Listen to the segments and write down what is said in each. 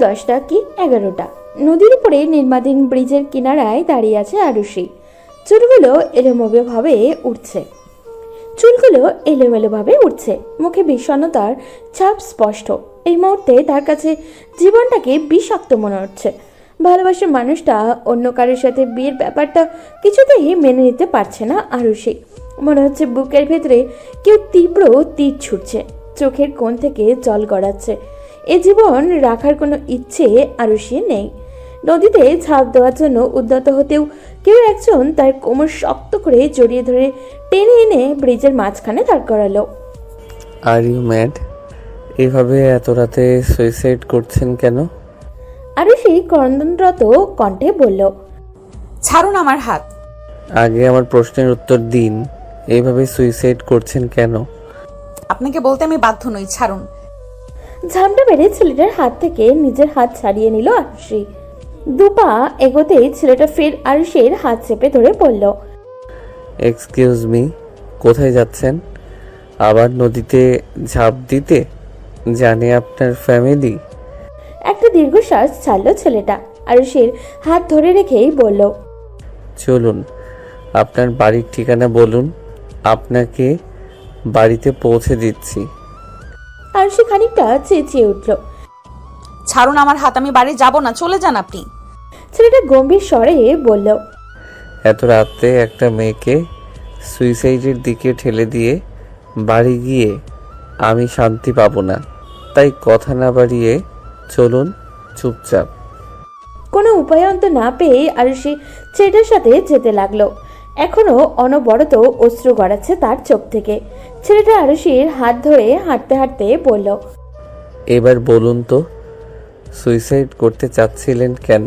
10টা কি 11টা। নদীর উপরে নির্মাণাধীন ব্রিজের কিনারায় দাঁড়িয়ে আছে আরুষি। চুলগুলো এলোমেলো ভাবে উঠছে। মুখে বিষণ্ণতার ছাপ স্পষ্ট। এই মুহূর্তে তার কাছে জীবনটাকে বিষাক্ত মনে হচ্ছে। ভালোবাসার মানুষটা অন্য কারোর সাথে বিয়ের ব্যাপারটা কিছুতেই মেনে নিতে পারছে না আরুষি। মনে হচ্ছে বুকের ভেতরে কেউ তীব্র তীর ছুটছে, চোখের কোণ থেকে জল গড়াচ্ছে। এ জীবন রাখার কোনো ইচ্ছে আরুষি নেই। নদীতে ঝাঁপ দেওয়ার জন্য উদ্যত হতেও কেউ একজন তার কোমর শক্ত করে জড়িয়ে ধরে টেনে এনে ব্রিজের মাঝখানে দাঁড় করালো। Are you mad? এভাবে এত রাতে সুইসাইড করছেন কেন? আরুষি ক্রন্দনরত কণ্ঠে বলল, ছাড়ুন আমার হাত। আগে আমার প্রশ্নের উত্তর দিন। এইভাবে সুইসাইড করছেন কেন? আপনাকে বলতে আমি বাধ্য নই, ছাড়ুন। ঝামটা বেড়ে ছেলেটার হাত থেকে নিজের হাত ছাড়িয়ে নিল আরুষি। দুপা এগোতেই ছেলেটা ফের আরুষির হাত চেপে ধরে বলল, এক্সকিউজ মি, কোথায় যাচ্ছেন? আবার নদীতে ঝাঁপ দিতে? জানে আপনার ফ্যামিলি? একটা দীর্ঘশ্বাস ছাড়লো ছেলেটা। আরুষির হাত ধরে রেখেই বলল, চলুন, আপনার বাড়ির ঠিকানা বলুন, আপনাকে বাড়িতে পৌঁছে দিচ্ছি। আরুষি খানিকটা চেঁচিয়ে উঠল, ছাড়ুন আমার হাত, আমি বাড়ি যাব না, চলে যান আপনি। ছেলেটা গম্ভীর স্বরে বলল, এত রাতে একটা মেয়েকে সুইসাইডের দিকে ঠেলে দিয়ে বাড়ি গিয়ে আমি শান্তি পাবো না। তাই কথা না বাড়িয়ে চলুন চুপচাপ। কোনো উপায়ন্ত না পেয়ে আরুষি ছেলেটার সাথে যেতে লাগলো। এখনো অনবরত অশ্রু গড়াচ্ছে তার চোখ থেকে। ছেলেটা আরুষির হাত ধরে হাঁটতে হাঁটতে বলল, এবার বলুন তো, সুইসাইড করতে চাচ্ছিলেন কেন?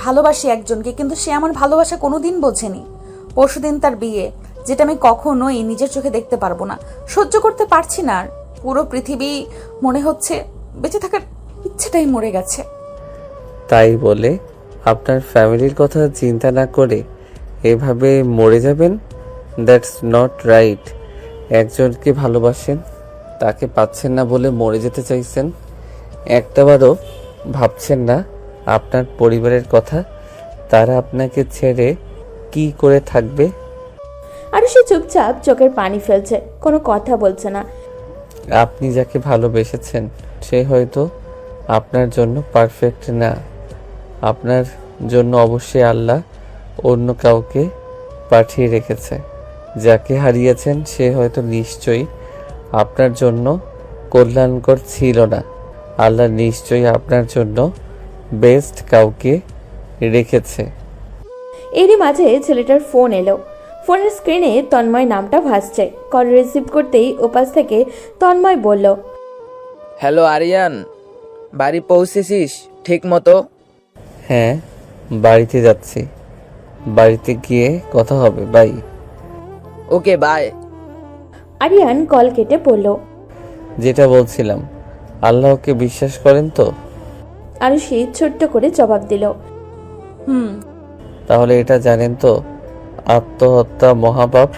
ভালোবাসি একজনকে, কিন্তু সে আমার ভালোবাসা কোনোদিন বোঝেনি। পরশুদিন তার বিয়ে, যেটা আমি কখনোই নিজের চোখে দেখতে পারবো না। সহ্য করতে পারছি না আর। পুরো পৃথিবী মনে হচ্ছে বেঁচে থাকার ইচ্ছেটাই মরে গেছে। তাই বলে আপনার ফ্যামিলির কথা চিন্তা না করে এভাবে মরে যাবেন? That's not right. একজনকে ভালোবাসেন, তাকে পাচ্ছেন না বলে মরে যেতে চাইছেন। একটাবারও ভাবছেন না আপনার পরিবারের কথা? তারা আপনাকে ছেড়ে কি করে থাকবে? আরুষি চুপচাপ চোখের পানি ফেলছে, কোনো কথা বলছে না। আপনি যাকে ভালোবেসেছেন সে হয়তো আপনার জন্য পারফেক্ট না। আপনার জন্য অবশ্যই আল্লাহ অন্য কাউকে পাঠিয়ে রেখেছে। যাকে হারিয়েছেন সে হয়তো নিশ্চয়ই আপনার জন্য কল্যাণকর ছিল না। আল্লাহ নিশ্চয়ই আপনার জন্য বেস্ট কাউকে রেখেছে। এরই মাঝে ছেলেটার ফোন এলো। ফোনের স্ক্রিনে তন্ময় নামটা ভাসছে। কল রিসিভ করতেই ওপাশ থেকে তন্ময় বলল, হ্যালো আরিয়ান, বাড়ি পৌঁছেছিস ঠিক মতো? হ্যাঁ, বাড়িতে যাচ্ছি। বাড়িতে গিয়ে কথা হবে, bye. Okay bye. Aryan call কেটে পড়ল। যেটা বলছিলাম, আল্লাহকে বিশ্বাস করেন তো? আরুষি ছোট্ট করে জবাব দিল, তাহলে এটা জানেন তো, আত্মহত্যা মহাপাপ।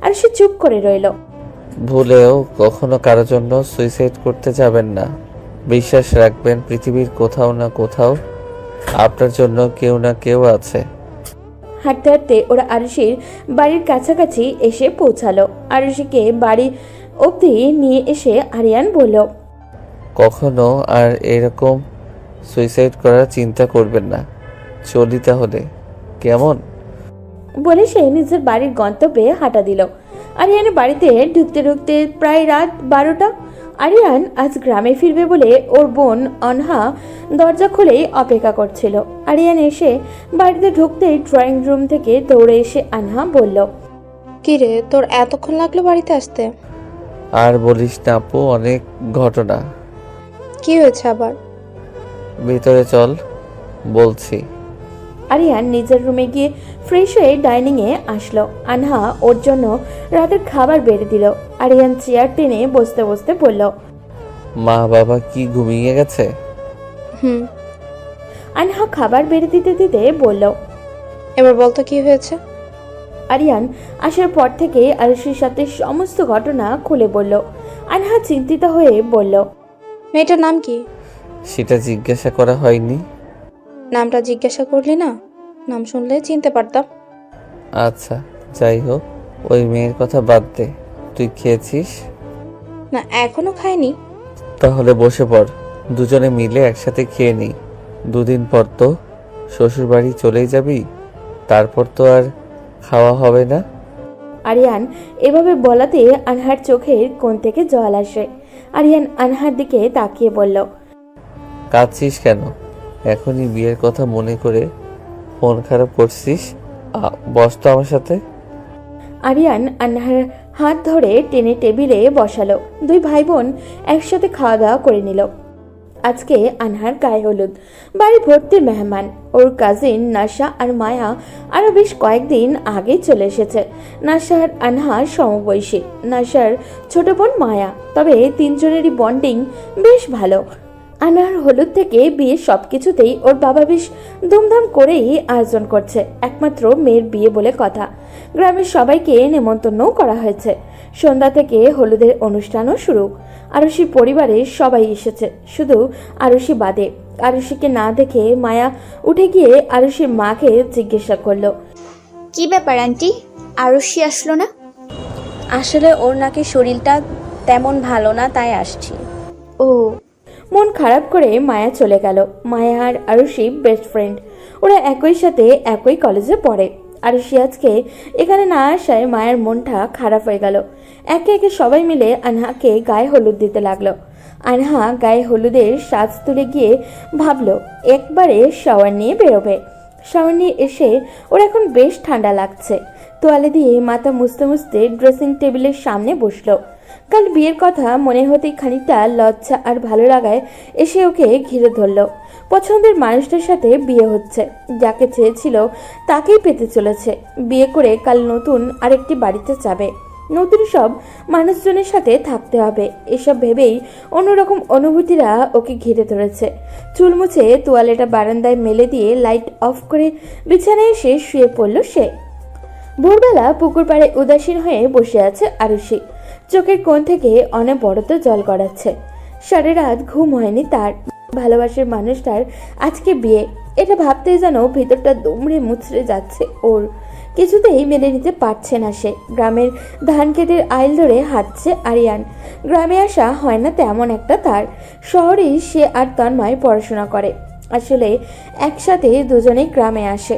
আরুষি চুপ করে রইল। ভুলেও কখনো কারোর জন্য সুইসাইড করতে যাবেন না। বিশ্বাস রাখবেন পৃথিবীর কোথাও না কোথাও আপনার জন্য কেউ না কেউ আছে। হাঁটতে হাঁটতে ওরা আরুষির বাড়ির কাছাকাছি এসে পৌঁছালো। আরুষিকে বাড়ি অবধি নিয়ে এসে আরিয়ান বলল, কখনো আর এরকম সুইসাইড করার চিন্তা করবেন না। চলি তাহলে, কেমন? বলে সে নিজের বাড়ির গন্তব্যে হাঁটা দিল। আরিয়ানের বাড়িতে ঢুকতে ঢুকতে প্রায় রাত 12টা। আরিয়ান আজ গ্রামে ফিরবে বলে ওর বোন অনহা দরজা খুলেই অপেক্ষা করছিল। আরিয়ান এসে বাড়িতে ঢুকতেই ড্রয়িং রুম থেকে দৌড়ে এসে আনহা বলল, কিরে, তোর এতক্ষণ লাগলো বাড়িতে আসতে? আর বলিস না আপু, অনেক ঘটনা। কি হয়েছে আবার? ভিতরে চল, বলছি। আরিয়ান নিজের রুমে গিয়ে ফ্রেশ হয়ে ডাইনিং এ আসলো। আনহা ওর জন্য রাতের খাবার বেড়ে দিল। আরিয়ান চেয়ার টেনে বসতে বসতে বলল, মা বাবা কি ঘুমিয়ে গেছে? আনহা খাবার বেড়ে দিতে দিতে বলল, এবার বলতো কি হয়েছে? আরিয়ান আসার পর থেকে আরুষির সাথে সমস্ত ঘটনা খুলে বলল। আনহা চিন্তিত হয়ে বলল, মেয়েটার নাম কি? সেটা জিজ্ঞাসা করা হয়নি। নামটা জিজ্ঞাসা করলি না? নাম শুনলে চিনতে পারতাম। আচ্ছা, যাই হোক, ওই মেয়ের কথা বাদ দে। তুই খেয়েছিস? না, এখনো খাইনি। তাহলে বসে পড়, দুজনে মিলে একসাথে খেয়ে নিই। দুদিন পর তো শ্বশুর বাড়ি চলেই যাবি, তারপর তো আর খাওয়া হবে না। আরিয়ান এভাবে বলাতে আনহার চোখের কোণ থেকে জল আসে। আরিয়ান আনহার দিকে তাকিয়ে বলল, কাঁদছিস কেন? এখনই বিয়ের কথা মনে করে মন খারাপ করছিস? বস তো আমার সাথে। আরিয়ান আনহার হাত ধরে টেনে টেবিলে বসালো। দুই ভাই বোন একসাথে খাওয়া দাওয়া করে নিল। আজকে আনহার গায়ে হলুদ, বাড়ি ভর্তি মেহমান। ওর কাজিন নাশা আর মায়া আরো বেশ কয়েকদিন আগে চলে এসেছে। নাশা আর আনহা সমবয়সী। নাশার ছোট বোন মায়া, তবে তিনজনেরই বন্ডিং বেশ ভালো। আনহার হলুদ থেকে বিয়ে সবকিছুতেই ওর বাবা বেশ ধুমধাম করেই আয়োজন করছে। একমাত্র মেয়ের বিয়ে বলে কথা। গ্রামের সবাইকে নেমন্তন্নও করা হয়েছে। সন্ধ্যা থেকে হলুদের অনুষ্ঠানও শুরু। আরুষির পরিবারের সবাই এসেছে, শুধু আরুষি বাদে। আরুষিকে না দেখে মায়া উঠে গিয়ে আরুষির মাকে জিজ্ঞাসা করলো, কি ব্যাপার আন্টি, আরুষি আসলো না? আসলে ওর নাকি শরীরটা তেমন ভালো না, তাই আসছি। ও, মন খারাপ করে মায়া চলে গেল। মায়া আর আরুষি বেস্ট ফ্রেন্ড। ওরা একই সাথে একই কলেজে পড়ে। আরুষি আজকে এখানে না আসায় মায়ের মনটা খারাপ হয়ে গেল। একে একে সবাই মিলে আনহাকে গায়ে হলুদ দিতে লাগলো। আনহা গায়ে হলুদের সাজ তুলে গিয়ে ভাবলো একবারে শাওয়ার নিয়ে বেরোবে। শাওয়ার নিয়ে এসে ওর এখন বেশ ঠান্ডা লাগছে। তোয়ালে দিয়ে মাথা মুছতে মুছতে ড্রেসিং টেবিলের সামনে বসলো। কাল বিয়ের কথা মনে হতেই খানিকটা লজ্জা আর ভালো লাগায় এসে ওকে ঘিরে ধরলো। পছন্দের মানুষটার সাথে বিয়ে হচ্ছে, যাকে চেয়েছিল তাকেই পেতে চলেছে। বিয়ে করে কাল নতুন আরেকটি বাড়িতে যাবে, নতুন সব মানুষজনের সাথে থাকতে হবে। এসব ভেবেই অন্যরকম অনুভূতিরা ওকে ঘিরে ধরেছে। চুল মুছে তোয়ালেটা বারান্দায় মেলে দিয়ে লাইট অফ করে বিছানায় এসে শুয়ে পড়ল সে। ভোরবেলা পুকুর পাড়ে উদাসীন হয়ে বসে আছে আরুষি। চোখের কোণ থেকে অনবরত জল গড়াচ্ছে। সারা রাত ঘুম হয়নি তার। ভালোবাসার মানুষটার আজকে বিয়ে, এটা ভাবতেই যেন ভিতরটা দুমড়ে মুচড়ে যাচ্ছে ওর। কিছুতেই মেনে নিতে পারছে না সে। গ্রামের ধান ক্ষেতের আইল ধরে হাঁটছে আরিয়ান। গ্রামে আসা হয় না তেমন একটা তার। শহরেই সে আর তন্ময় পড়াশোনা করে। আসলে একসাথে দুজনেই গ্রামে আসে।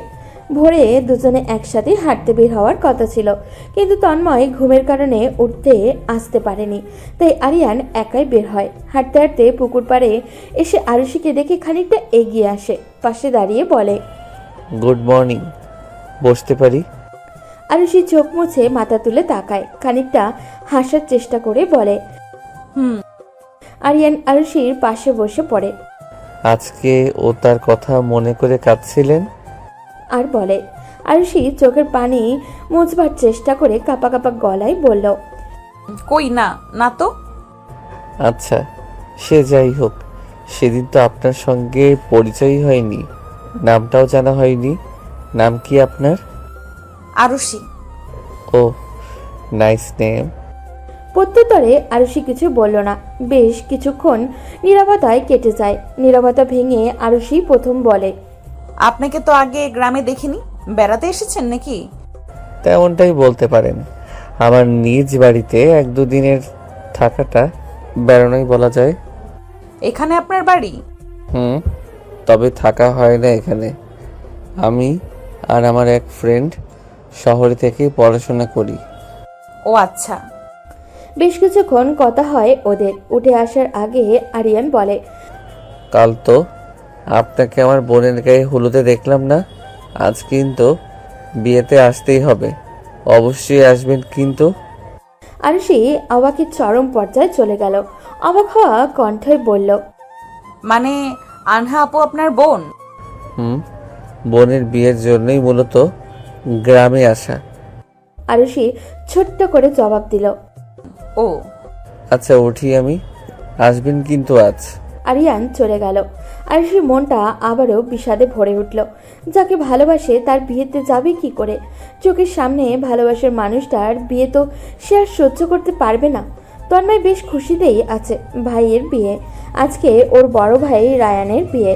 ভোরে দুজনে একসাথে হাঁটতে বের হওয়ার কথা ছিল, কিন্তু তন্ময় ঘুমের কারণে উঠতে আসতে পারেনি। তাই আরিয়ান একাই বের হয়। হাঁটতে হাঁটতে পুকুর পাড়ে এসে আরুষিকে দেখে খানিকটা এগিয়ে আসে। পাশে দাঁড়িয়ে বলে, গুড মর্নিং, বসতে পারি? আরুষি চোখ মুছে মাথা তুলে তাকায়, খানিকটা হাসার চেষ্টা করে বলে, আরিয়ান আরুষির পাশে বসে পড়ে। আজকে ও তার কথা মনে করে কাঁদছিলেন? আর বলে। আরুষি চোখের পানি মুছবার চেষ্টা করে কাঁপা কাঁপা গলায় বলল, কই না, না তো। আচ্ছা, সে যাই হোক, সেদিন তো আপনার সঙ্গে পরিচয়ই হয়নি, নামটাও জানা হয়নি। নাম কি আপনার? আরুষি। ও, নাইস নেম। প্রত্যুত্তরে আরুষি কিছু বলল না। বেশ কিছুক্ষণ নীরবতায় কেটে যায়। নীরবতা ভেঙে আরুষি প্রথম বলে, আপনাকে তো আগে গ্রামে দেখিনি, বেড়াতে এসেছেন নাকি? তেমনটাই বলতে পারেন। আমার নিজ বাড়িতে 1-2 দিনের থাকাটা বেড়ানোই বলা যায়। এখানে আপনার বাড়ি? তবে থাকা হয় না এখানে। আমি আর আমার এক ফ্রেন্ড শহরে থেকে পড়াশোনা করি। ও আচ্ছা। বেশ কিছুক্ষণ কথা হয় ওদের। উঠে আসার আগে আরিয়ান বলে, কাল তো আপনাকে আমার বোনের গায়ে হলুদে দেখলাম না। আজ কিন্তু বিয়েতে আসতেই হবে, অবশ্যই আসবেন কিন্তু। আরুষি অবাকের চরম পর্যায়ে চলে গেল। অবাক হওয়া কণ্ঠে বলল, মানে আনহা আপু আপনার বোন? বোনের বিয়ের জন্যই মূলত গ্রামে আসা। আরুষি ছোট্ট করে জবাব দিল, ও আচ্ছা, উঠি আমি, আসবেন কিন্তু আজ। আরিয়ান চলে গেল। আরুষির মনটা আবারও বিষাদে ভরে উঠল। যাকে ভালোবাসে তার বিয়েতে যাবে কি করে? চোখের সামনে ভালোবাসার মানুষটার বিয়ে তো সে আর সহ্য করতে পারবে না। তন্ময় বেশ খুশিতেই আছে। ভাইয়ের বিয়ে, আজকে ওর বড় ভাই রায়ানের বিয়ে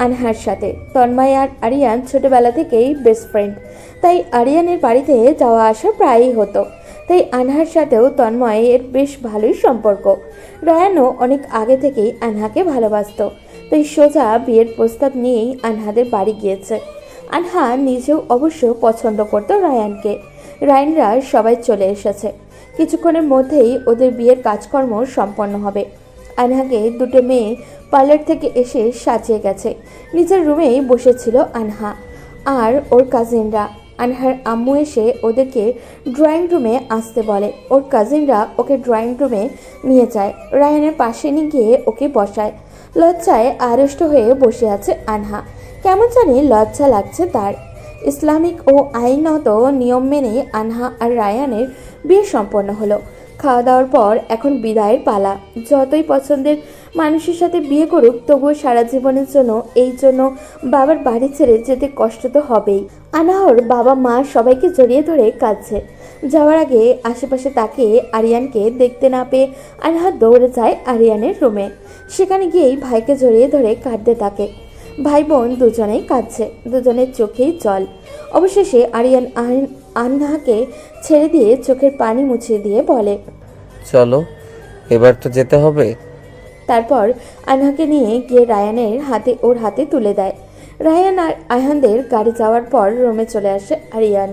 আনহার সাথে। তন্ময় আর আরিয়ান ছোটবেলা থেকেই বেস্ট ফ্রেন্ড, তাই আরিয়ানের বাড়িতে যাওয়া আসা প্রায়ই হতো। তাই আনহার সাথেও তন্ময়ের বেশ ভালোই সম্পর্ক। রায়ানও অনেক আগে থেকেই আনহাকে ভালোবাসত, তাই সোজা বিয়ের প্রস্তাব নিয়েই আনহাদের বাড়ি গিয়েছে। আনহা নিজেও অবশ্য পছন্দ করত রায়ানকে। রায়ানরা সবাই চলে এসেছে। কিছুক্ষণের মধ্যেই ওদের বিয়ের কাজকর্ম সম্পন্ন হবে। আনহাকে দুটো মেয়ে পার্লার থেকে এসে সাজিয়ে গেছে। নিজের রুমেই বসেছিল আনহা আর ওর কাজিনরা। আনহার আম্মু এসে ওদেরকে ড্রয়িং রুমে আসতে বলে। ওর কাজিনরা ওকে ড্রয়িং রুমে নিয়ে যায়। রায়ানের পাশে নিয়ে গিয়ে ওকে বসায়। লজ্জায় আড়ষ্ট হয়ে বসে আছে আনহা। কেমন জানি লজ্জা লাগছে তার। ইসলামিক ও আইনত নিয়ম মেনে আনহা আর রায়ানের বিয়ে সম্পন্ন হলো। খাওয়া দাওয়ার পর এখন বিদায়ের পালা। যতই পছন্দের মানুষের সাথে বিয়ে করুক, তবুও সারা জীবনের জন্য এই জন্য বাবার বাড়ি ছেড়ে যেতে কষ্ট তো হবেই। আনাহর বাবা মা সবাইকে জড়িয়ে ধরে কাঁদছে। যাওয়ার আগে আশেপাশে তাকিয়ে আরিয়ানকে দেখতে না পেয়ে আনহা দৌড়ে যায় আরিয়ানের রুমে। সেখানে গিয়েই ভাইকে জড়িয়ে ধরে কাঁদতে থাকে। ভাই বোন দুজনেই কাঁদছে, দুজনের চোখেই জল। অবশেষে আরিয়ান আনহাকে ছেড়ে দিয়ে চোখের পানি মুছিয়ে দিয়ে বলে, চলো এবার তো যেতে হবে। তারপর আনহাকে নিয়ে গিয়ে রায়ানের হাতে ওর হাতে তুলে দেয়। রায়ান আর আয়হানদের গাড়ি যাওয়ার পর রুমে চলে আসে আরিয়ান।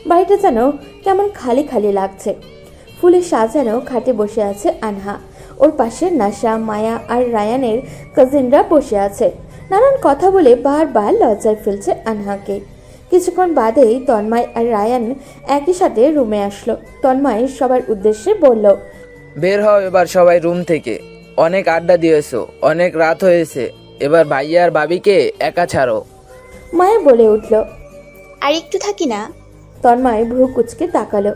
বাড়িটা যেন কেমন খালি খালি লাগছে। ফুলে সাজানো খাটে বসে আছে আনহা। ওর পাশে নাশা, মায়া আর রায়ানের কাজিনরা বসে আছে। নানান কথা বলে বারবার লজ্জায় ফেলছে আনহাকে। কিছুক্ষণ বাদেই তন্ময় আর রায়ান একই সাথে রুমে আসলো। তন্ময় সবার উদ্দেশ্যে বলল, বের হও এবার সবাই রুম থেকে। অনেক আড্ডা দিয়েছো, অনেক রাত হয়েছে। এবার ভাইয়া আর ভাবিকে একা ছাড়ো। মায়া বলে উঠল। আর একটু থাকি না। তন্ময় ভ্রু কুচকে তাকালো।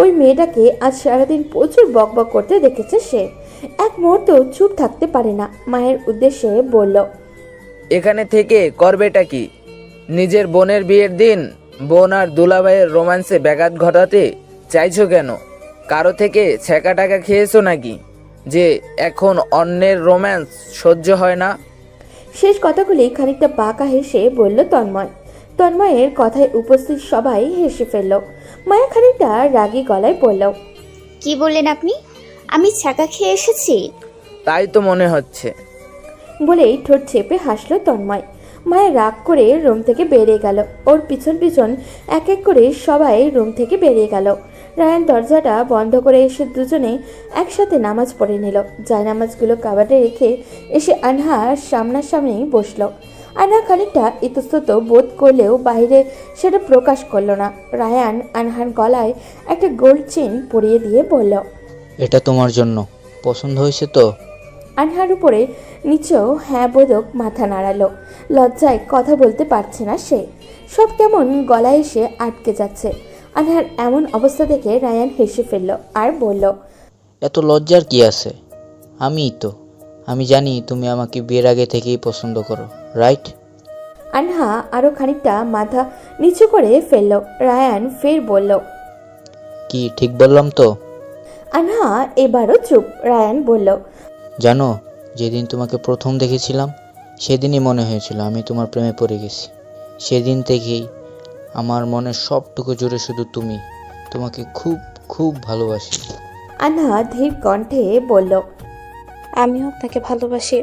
ওই মেয়েটাকে আজ সারাদিন প্রচুর বকবক করতে দেখেছে সে। এক মুহূর্ত চুপ থাকতে পারে না। মায়ের উদ্দেশ্যে বলল, এখানে থেকে করবেটা কি? নিজের বোনের বিয়ের দিন বোন আর দুলাভাইয়ের রোম্যান্সে ব্যাঘাত ঘটাতে চাইছো কেন? কারো থেকে ছেঁকা টাকা খেয়েছো নাকি যে এখন অন্যের রোম্যান্স সহ্য হয় না? শেষ কথাগুলি খানিকটা বাঁকা হেসে বলল তন্ময়। তন্ময়ের কথায় উপস্থিত সবাই হেসে ফেলল। মায়া খানিকটা রাগী গলায় বলল, কি বললেন আপনি? আমি ছ্যাঁকা খেয়ে এসেছি? তাই তো মনে হচ্ছে। বলেই ঠোঁট চেপে হাসলো তন্ময়। মায়া রাগ করে রুম থেকে বেরিয়ে গেল। ওর পিছন পিছন এক এক করে সবাই রুম থেকে বেরিয়ে গেল। রায়ান দরজাটা বন্ধ করে এসে দুজনে একসাথে নামাজ পড়ে নিল। জায়নামাজগুলো কাবাডে রেখে এসে আনহার সামনাসামনি বসলো। আনহা খানিকটা ইতস্তত বোধ করলেও বাইরে সেটা প্রকাশ করলো না। রায়ান আনহার গলায় একটা গোল্ড চেন পরিয়ে দিয়ে বলল, এটা তোমার জন্য। পছন্দ হয়েছে তো? আনহার উপরে নিচেও হ্যাঁ বোধক মাথা নাড়ালো। লজ্জায় কথা বলতে পারছে না সে। সব কেমন গলায় এসে আটকে যাচ্ছে। আনহার এমন অবস্থা দেখে রায়ান হেসে ফেলল আর বলল, এত লজ্জার কি আছে? আমি জানি তুমি আমাকে বিয়ের আগে থেকেই পছন্দ করো, রাইট? আনহা আরো খানিকটা মাথা নিচু করে ফেলল। রায়ান ফের বলল, কি ঠিক বললাম তো? আনহা এবারও চুপ। রায়ান বলল, জানো, যেদিন তোমাকে প্রথম দেখেছিলাম সেদিনই মনে হয়েছিল আমি তোমার প্রেমে পড়ে গেছি। সেদিন থেকেই আমার মনের সবটুকু জুড়ে শুধু তুমি। তোমাকে খুব খুব ভালোবাসি। আনহা ধীর কণ্ঠে বলল। আমিও আপনাকে ভালোবাসি।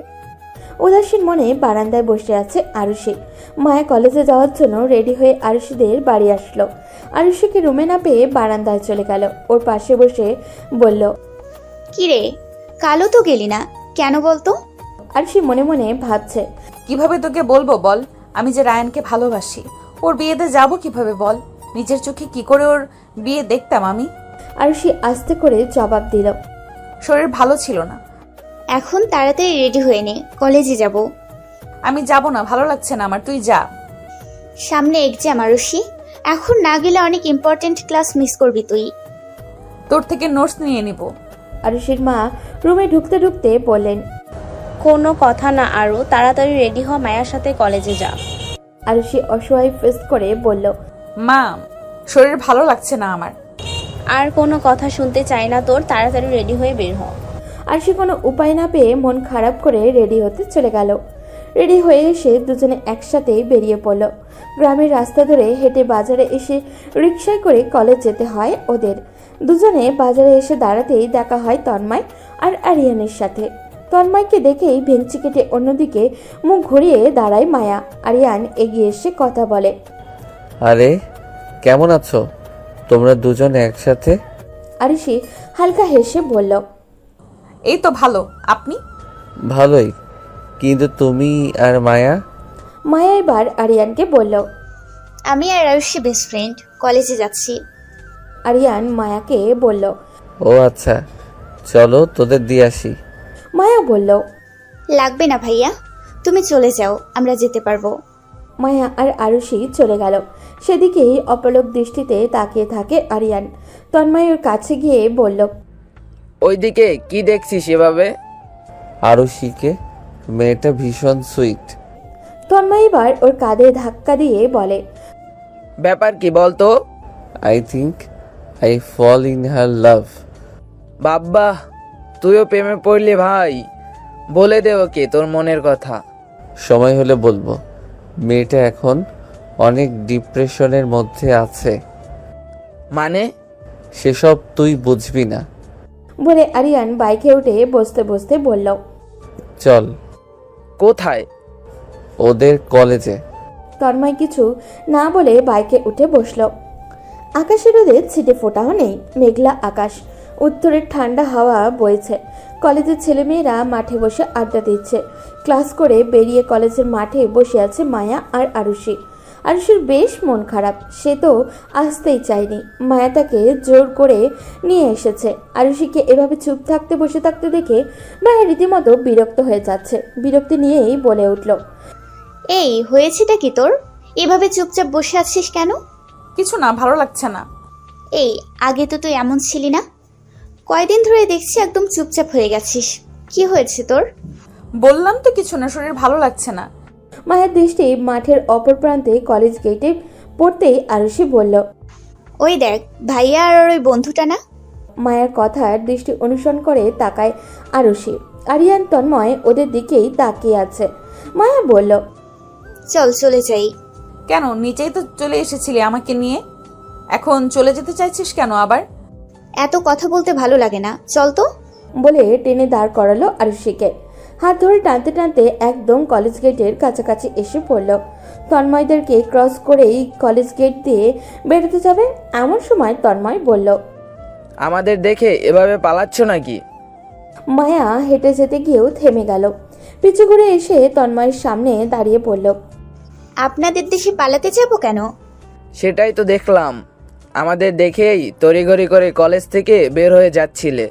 উদাসীন মনে বারান্দায় বসে আছে আরুষি। মায়া কলেজে যাওয়ার জন্য রেডি হয়ে আরুষিদের বাড়ি আসলো। আরুষিকে রুমে না পেয়ে বারান্দায় চলে গেল। ওর পাশে বসে বলল, কি রে, কালো তো গেলি না কেন বলতো? আরুষি মনে মনে ভাবছে, কিভাবে তোকে বলবো বল? আমি যে রায়ানকে ভালোবাসি। ওর বিয়েতে যাব কিভাবে বল? নিজের চোখে কি করে ওর বিয়ে দেখতাম আমি? আরুষি আস্তে করে জবাব দিল, শরীর ভালো ছিল না। এখন তাড়াতাড়ি রেডি হয়ে নে, কলেজে যাব। আমি যাব না, ভালো লাগছে না আমার, তুই যা। সামনে এক্সাম আরুষি, এখন না গেলে অনেক ইম্পর্টেন্ট ক্লাস মিস করবি তুই। তোর থেকে নোটস নিয়ে নিব। আরুষির মা রুমে ঢুকতে ঢুকতে বললেন, কোনো কথা না আরও, তাড়াতাড়ি রেডি হ, মায়ের সাথে কলেজে যা। আরুষি অসহায় ফেস করে বলল, মা, শরীর ভালো লাগছে না আমার। আর কোনো কথা শুনতে চাই না তোর, তাড়াতাড়ি রেডি হয়ে বের হ। আরুষি কোনো উপায় না পেয়ে মন খারাপ করে রেডি হতে চলে গেল। রেডি হয়ে এসে দুজনে একসাথে বেরিয়ে পড়ল। গ্রামের রাস্তা ধরে হেঁটে বাজারে এসে রিকশায় করে কলেজ যেতে হয় ওদের। দুজনে বাজারে এসে দাঁড়াতেই দেখা হয় তন্ময় আর আরিয়ানের সাথে। তন্ময়কে দেখেই ভেঙচি কেটে অন্যদিকে মুখ ঘুরিয়ে দাঁড়ায় মায়া। আরিয়ান এগিয়ে এসে কথা বলে, আরে কেমন আছো তোমরা দুজন একসাথে? আরুষি হালকা হেসে বলল, এই তো ভালো, আপনি? ভালোই, কিন্তু তুমি আর মায়া? মায়া এবার আরিয়ানকে বলল। আমি আর আয়ুষী বেস্ট ফ্রেন্ড, কলেজে যাচ্ছি। আরিয়ান মায়াকে বলল। ও আচ্ছা, চলো তোদের দিয়ে আসি। মায়া বলল। লাগবে না ভাইয়া, তুমি চলে যাও, আমরা যেতে পারবো। মায়া আর আরুষি চলে গেল। সেদিকেই অপলক দৃষ্টিতে তাকিয়ে থাকে আরিয়ান। তন্ময়ের কাছে গিয়ে বলল, ওইদিকে কি দেখছিস এভাবে? আরুষিকে, মেয়েটা ভীষণ সুইট। তন্ময় এবার ওর কাঁধে ধাক্কা দিয়ে বলে, ব্যাপার কি বলতো? I think I fall in her love. বাব্বা, তুইও প্রেমে পড়লি ভাই? বলে দে ওকে তোর মনের কথা। সময় হলে বলবো। মেয়েটা এখন অনেক ডিপ্রেশনের মধ্যে আছে। মানে? সেসব তুই বুঝবি না। বলে আরিয়ান বাইকে উঠে বসতে বসতে বলল, চল কোথায়? ওদের কলেজে। তন্ময় কিছু না বলে বাইকে উঠে বসল। আকাশের রোদে ছিটে ফোটাও নেই, মেঘলা আকাশ, উত্তরের ঠান্ডা হাওয়া বইছে। কলেজের ছেলেমেয়েরা মাঠে বসে আড্ডা দিচ্ছে। ক্লাস করে বেরিয়ে কলেজের মাঠে বসে আছে মায়া আর আরুষি। আরুষির বেশ মন খারাপ, সে তো আসতেই চায়নি। মায়া তাকে জোর করে নিয়ে এসেছে। আরুষিকে এভাবে চুপ থাকতে বসে থাকতে দেখে মায়া রীতিমতো বিরক্ত হয়ে যাচ্ছে। বিরক্তি নিয়েই বলে উঠল, এই হয়েছেটা কি তোর? এভাবে চুপচাপ বসে আছিস কেন? কিছু না, ভালো লাগছে না। এই আগে তো তুই এমন ছিলি না, কয়দিন ধরে দেখছি একদম চুপচাপ হয়ে গেছিস। কি হয়েছে তোর? বললাম তো কিছু না, শরীর ভালো লাগছে না। মায়ের দৃষ্টি মাঠের অপর প্রান্তে কলেজ গেটে পড়তেই আরুষি বলল, ওই দেখ, ভাইয়া আর ওই বন্ধুটা না? মায়ের কথার দৃষ্টি অনুসরণ করে তাকায় আরুষি। আরিয়ান তন্ময় ওদের দিকেই তাকিয়ে আছে। মায়া বলল, চল চলে যাই। কেন? নিচেই তো চলে এসেছিলি আমাকে নিয়ে, এখন চলে যেতে চাইছিস কেন আবার? এত কথা বলতে ভালো লাগে না, চল তো। বলে টেনে দাঁড় করালো আরুষিকে। হাত ধরে টানতে টানতে একদম কলেজ গেটের কাছাকাছি এসে পড়ল। তন্ময়দেরকে ক্রস করেই কলেজ গেট দিয়ে বেরোতে যাবে, এমন সময় তন্ময় বলল, আমাদের দেখে এভাবে পালাচ্ছ নাকি? মায়া হেঁটে যেতে গিয়েও থেমে গেল। পিছু ঘুরে এসে তন্ময়ের সামনে দাঁড়িয়ে পড়ল। আপনাদের দেশে পালাতে যাব কেন? সেটাই তো দেখলাম, আমাদের দেখেই তড়িঘড়ি করে কলেজ থেকে বের হয়ে যাচ্ছিলে।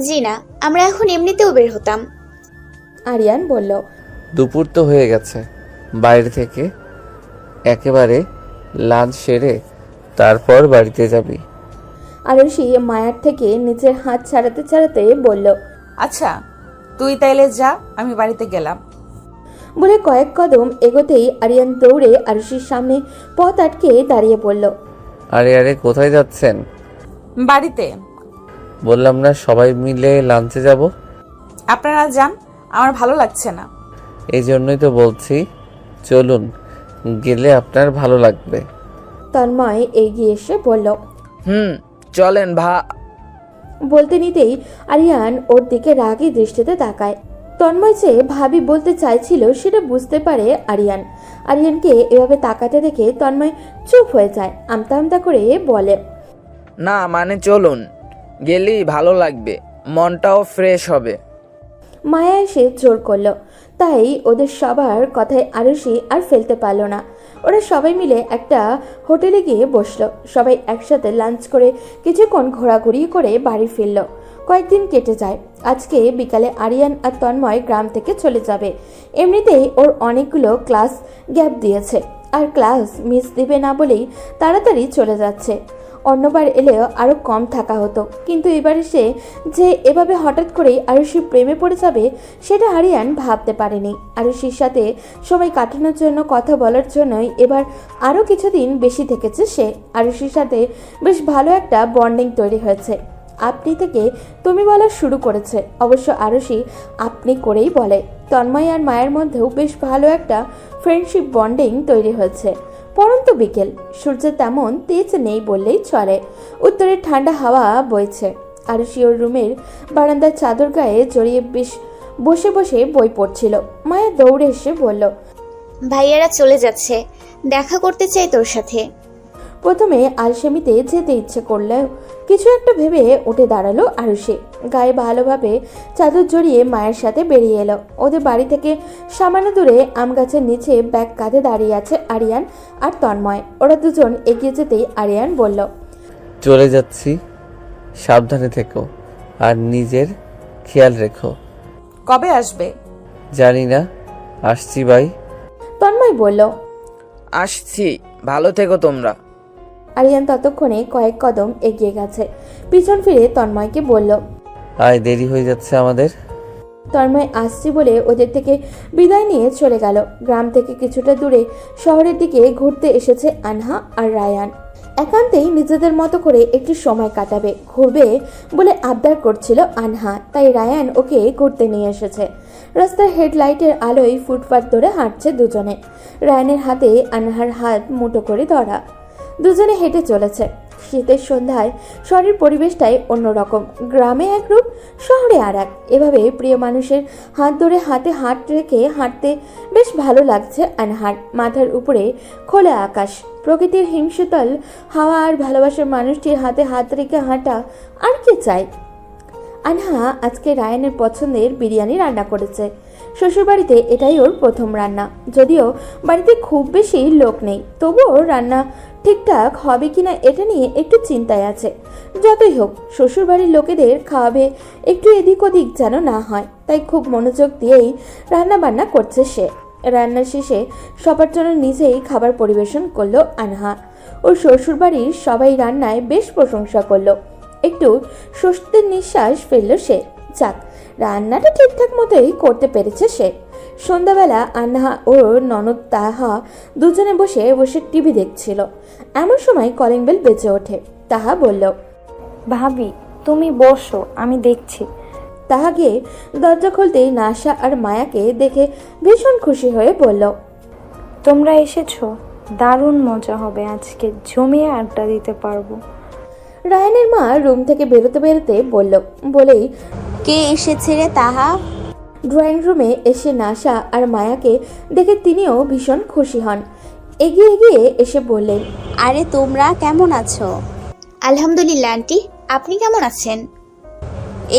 জি না, আমরা এখন এমনিতেও বের হতাম। আরিয়ান বলল, দুপুর তো হয়ে গেছে, বাইরে থেকে একেবারে লাঞ্চ সেরে তারপর বাড়িতে যাবি। আরুষি মায়ার থেকে নিচের হাত ছাড়াতে ছাড়াতে বলল, আচ্ছা তুই তাইলে যা, আমি বাড়িতে গেলাম। বলে কয়েক কদম এগোতেই আরিয়ান দৌড়ে আরুষির সামনে পথ আটকে দাঁড়িয়ে পড়ল। আরে আরে কোথায় যাচ্ছেন? বাড়িতে। বললাম না সবাই মিলে লাঞ্চে যাব? আপনারা যান, আমার ভালো লাগছে না। এই জন্যই তো বলছি চলুন, গেলে আপনার ভালো লাগবে। তন্ময় এগিয়ে এসে বলল। চলেন বলতে নিতেই আরিয়ান ওর দিকে রাগী দৃষ্টিতে তাকায়। তন্ময় যে ভাবি বলতে চাইছিল সেটা বুঝতে পারে আরিয়ান। আরিয়ানকে এভাবে তাকাতে দেখে তন্ময় চুপ হয়ে যায়, আমতা আমতা করে বলে, না মানে চলুন, গেলেই ভালো লাগবে, মনটাও ফ্রেশ হবে। মায়া এসে জোর করলো, তাই ওদের সবার কথায় আরুষি আর ফেলতে পারলো না। ওরা সবাই মিলে একটা হোটেলে গিয়ে বসলো। সবাই একসাথে লাঞ্চ করে কিছুক্ষণ ঘোরাঘুরি করে বাড়ি ফিরল। কয়েকদিন কেটে যায়। আজকে বিকালে আরিয়ান আর তন্ময় গ্রাম থেকে চলে যাবে। এমনিতেই ওর অনেকগুলো ক্লাস গ্যাপ দিয়েছে, আর ক্লাস মিস দিবে না বলেই তাড়াতাড়ি চলে যাচ্ছে। অন্যবার এলেও আরও কম থাকা হতো, কিন্তু এবার সে যে এভাবে হঠাৎ করেই আরুষি প্রেমে পড়ে যাবে সেটা আরিয়ান ভাবতে পারেনি। আরুষির সাথে সময় কাটানোর জন্য, কথা বলার জন্যই এবার আরও কিছুদিন বেশি থেকেছে সে। আরুষির সাথে বেশ ভালো একটা বন্ডিং তৈরি হয়েছে। আপনি থেকে তুমি বলা শুরু করেছে। অবশ্য আরুষি আপনি করেই বলে। তন্ময় আর মায়ের মধ্যেও বেশ ভালো একটা ফ্রেন্ডশিপ বন্ডিং তৈরি হয়েছে। পরন্ত বিকেল, সূর্যের তেমন তেজ নেই বললেই চলে। উত্তরের ঠান্ডা হাওয়া বইছে। আরুষি ওর রুমের বারান্দার চাদর গায়ে জড়িয়ে বেশ বসে বসে বই পড়ছিল। মায়া দৌড়ে এসে বলল, ভাইয়ারা চলে যাচ্ছে, দেখা করতে চাই তোর সাথে। প্রথমে আলসেমিতে যেতে ইচ্ছে করলেও কিছু একটা ভেবে উঠে দাঁড়ালো আরুষি। গায়ে ভালোভাবে চাদর জড়িয়ে মায়ের সাথে বেরিয়ে এলো। ওদের বাড়ি থেকে সামান্য দূরে আম গাছের নিচে ব্যাগ কাঁধে দাঁড়িয়ে আছে আরিয়ান আর তন্ময়। ওরা দুজন এগিয়ে যেতেই আরিয়ান বলল, চলে যাচ্ছি, সাবধানে থেকো আর নিজের খেয়াল রেখো। কবে আসবে? জানি না, আসছি বাই। তন্ময় বলল। আসছি, ভালো থেকো তোমরা। আরিয়ান ততক্ষণে কয়েক কদম এগিয়ে গেছে। পিছন ফিরে তন্ময়কে বলল, আয়, দেরি হয়ে যাচ্ছে আমাদের। তন্ময় আসছি বলে ওদের থেকে বিদায় নিয়ে চলে গেল। গ্রাম থেকে কিছুটা দূরে শহরের দিকে ঘুরতে এসেছে আনহা আর রায়ান। একান্তেই নিজেদের মতো করে একটু সময় কাটাবে, ঘুরবে বলে আবদার করছিল আনহা, তাই রায়ান ওকে ঘুরতে নিয়ে এসেছে। রাস্তার হেডলাইটের আলোয় ফুটপাত ধরে হাঁটছে দুজনে। রায়ানের হাতে আনহার হাত মুঠো করে ধরা। দুজনে হেঁটে চলেছে। শীতের সন্ধ্যায় শহরের পরিবেশটাই অন্যরকম। গ্রামে এক রূপ, শহরে আর এক। এভাবে প্রিয় মানুষের হাত ধরে হাতে হাত রেখে হাঁটতে বেশ ভালো লাগছে আনহার। মাথার উপরে খোলা আকাশ, প্রকৃতির হিমশীতল হাওয়া আর ভালোবাসার মানুষটির হাতে হাত রেখে হাঁটা, আর কি চাই। আনহা আজকে রায়ানের পছন্দের বিরিয়ানি রান্না করেছে। শ্বশুরবাড়িতে এটাই ওর প্রথম রান্না। যদিও বাড়িতে খুব বেশি লোক নেই, তবুও রান্না ঠিকঠাক হবে কিনা এটা নিয়ে একটু চিন্তায় আছে। যতই হোক, শ্বশুরবাড়ির লোকেদের খাওয়াবে, একটু এদিক ওদিক যেন না হয়, তাই খুব মনোযোগ দিয়েই রান্না বান্না করছে সে। রান্নার শেষে সবার জন্য নিজেই খাবার পরিবেশন করলো আনহা। ওর শ্বশুরবাড়ির সবাই রান্নায় বেশ প্রশংসা করলো। একটু স্বস্তির নিঃশ্বাস ফেলল সে। যাক, রান্নাটা ঠিকঠাক মতোই করতে পেরেছে সে। সন্ধ্যাবেলা আনহা ও ননদ তাহা দুজনে বসে বসে টিভি দেখছিল। এমন সময় কলিং বেল বেজে ওঠে। তাহা বলল, ভাবি তুমি বসো, আমি দেখছি। তাহা গিয়ে দরজা খুলতেই নাশা আর মায়াকে দেখে ভীষণ খুশি হয়ে বলল, তোমরা এসেছো, দারুণ মজা হবে আজকে, জমিয়ে আড্ডা দিতে পারবো। রায়ানের মা রুম থেকে বেরোতে বেরোতে বলেই কে এসেছে রে তাহা? ড্রয়িং রুমে এসে নাশা আর মায়াকে দেখে তিনিও ভীষণ খুশি হন। এগিয়ে এগিয়ে এসে বললেন, আরে তোমরা কেমন আছো? আলহামদুলিল্লাহ আন্টি, আপনি কেমন আছেন?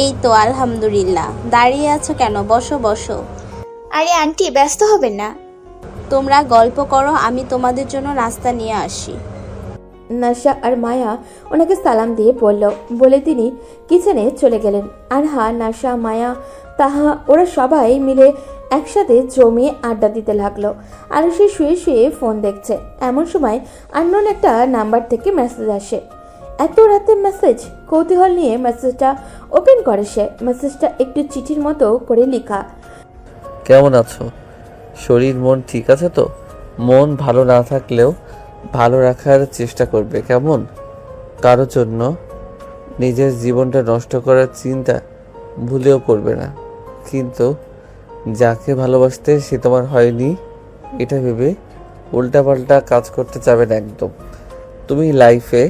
এই তো আলহামদুলিল্লাহ। দাঁড়িয়ে আছো কেন? বসো বসো। আরে আন্টি ব্যস্ত হবেন না, তোমরা গল্প করো, আমি তোমাদের জন্য নাস্তা নিয়ে আসি। নাশা আর মায়া ওনাকে সালাম দিয়ে বলে তিনি কিচেনে চলে গেলেন। আনহা, নাশা, মায়া, তাহা ওরা সবাই মিলে একসাথে জমিয়ে আড্ডা দিতে লাগলো। আর সে শুয়ে শুয়ে ফোন দেখছে। এমন সময় আননোন একটা নাম্বার থেকে মেসেজ আসে। এত রাতে মেসেজ? কৌতূহল নিয়ে মেসেজটা ওপেন করে সে। মেসেজটা একটু চিঠির মতো করে লেখা। কেমন আছো? শরীর মন ঠিক আছে তো? মন ভালো না থাকলেও ভালো রাখার চেষ্টা করবে, কেমন? কারোর জন্য নিজের জীবনটা নষ্ট করার চিন্তা ভুলেও করবে না। কিন্তু যাকে ভালোবাসতে সে তোমার হয়নি এটা ভেবে উল্টাপাল্টা কাজ করতে যাবে না একদম। তুমি লাইফে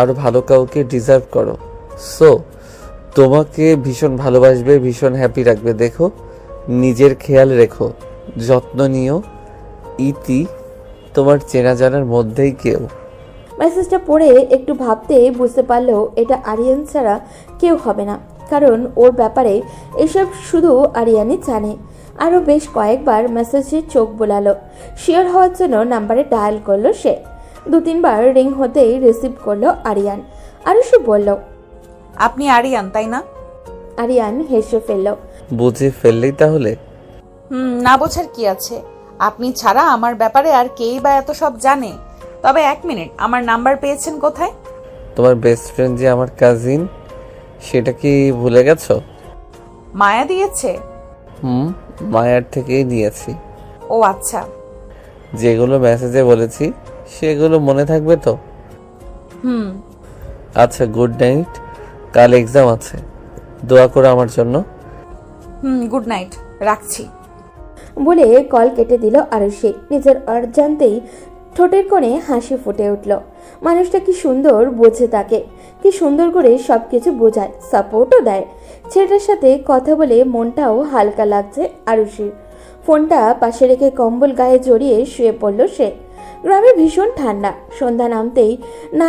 আরও ভালো কাউকে ডিজার্ভ করো। সো তোমাকে ভীষণ ভালোবাসবে, ভীষণ হ্যাপি রাখবে। দেখো, নিজের খেয়াল রেখো, যত্ন নিও। ইতি, তোমার চেনা জানার মধ্যেই কেউ। মেসেজটা পড়ে একটু ভাবতে বুঝতে পারলেও এটা আরিয়ান ছাড়া কেউ হবে না, কারণ ওর ব্যাপারে এসব শুধু আরিয়ানই জানে। আরও বেশ কয়েকবার মেসেজে চোখ বোলালো। শিওর হওয়ার জন্য নাম্বারে ডায়াল করলো সে। 2-3 বার রিং হতেই রিসিভ করলো আরিয়ান। আর সে বলল, আপনি আরিয়ান তাই না? আরিয়ান হেসে ফেলল। বুঝে ফেললেই তাহলে? না বোঝার কি আছে? আপনি ছাড়া আমার ব্যাপারে আর কেই বা এত সব জানে? তবে 1 মিনিট, আমার নাম্বার পেয়েছেন কোথায়? তোমার বেস্ট ফ্রেন্ড যে আমার কাজিন, সেটা কি ভুলে গেছো? মায়া দিয়েছে? মায়ার থেকেই নিয়েছি। ও আচ্ছা। যেগুলো মেসেজে বলেছি সেগুলো মনে থাকবে তো? হুম। আচ্ছা, গুড নাইট। কাল এক্সাম আছে, দোয়া করো আমার জন্য। গুড নাইট, রাখছি। বলে কল কেটে দিল আরুষি। নিজের অজান্তেই ঠোঁটের কোণে হাসি ফুটে উঠল। মানুষটা কি সুন্দর বোঝে তাকে, কি সুন্দর করে সবকিছু বোঝায়, সাপোর্টও দেয়। ছেলেটার সাথে কথা বলে মনটাও হালকা লাগছে আরুষির। ফোনটা পাশে রেখে কম্বল গায়ে জড়িয়ে শুয়ে পড়ল সে। গ্রামে ভীষণ ঠান্ডা। সন্ধ্যা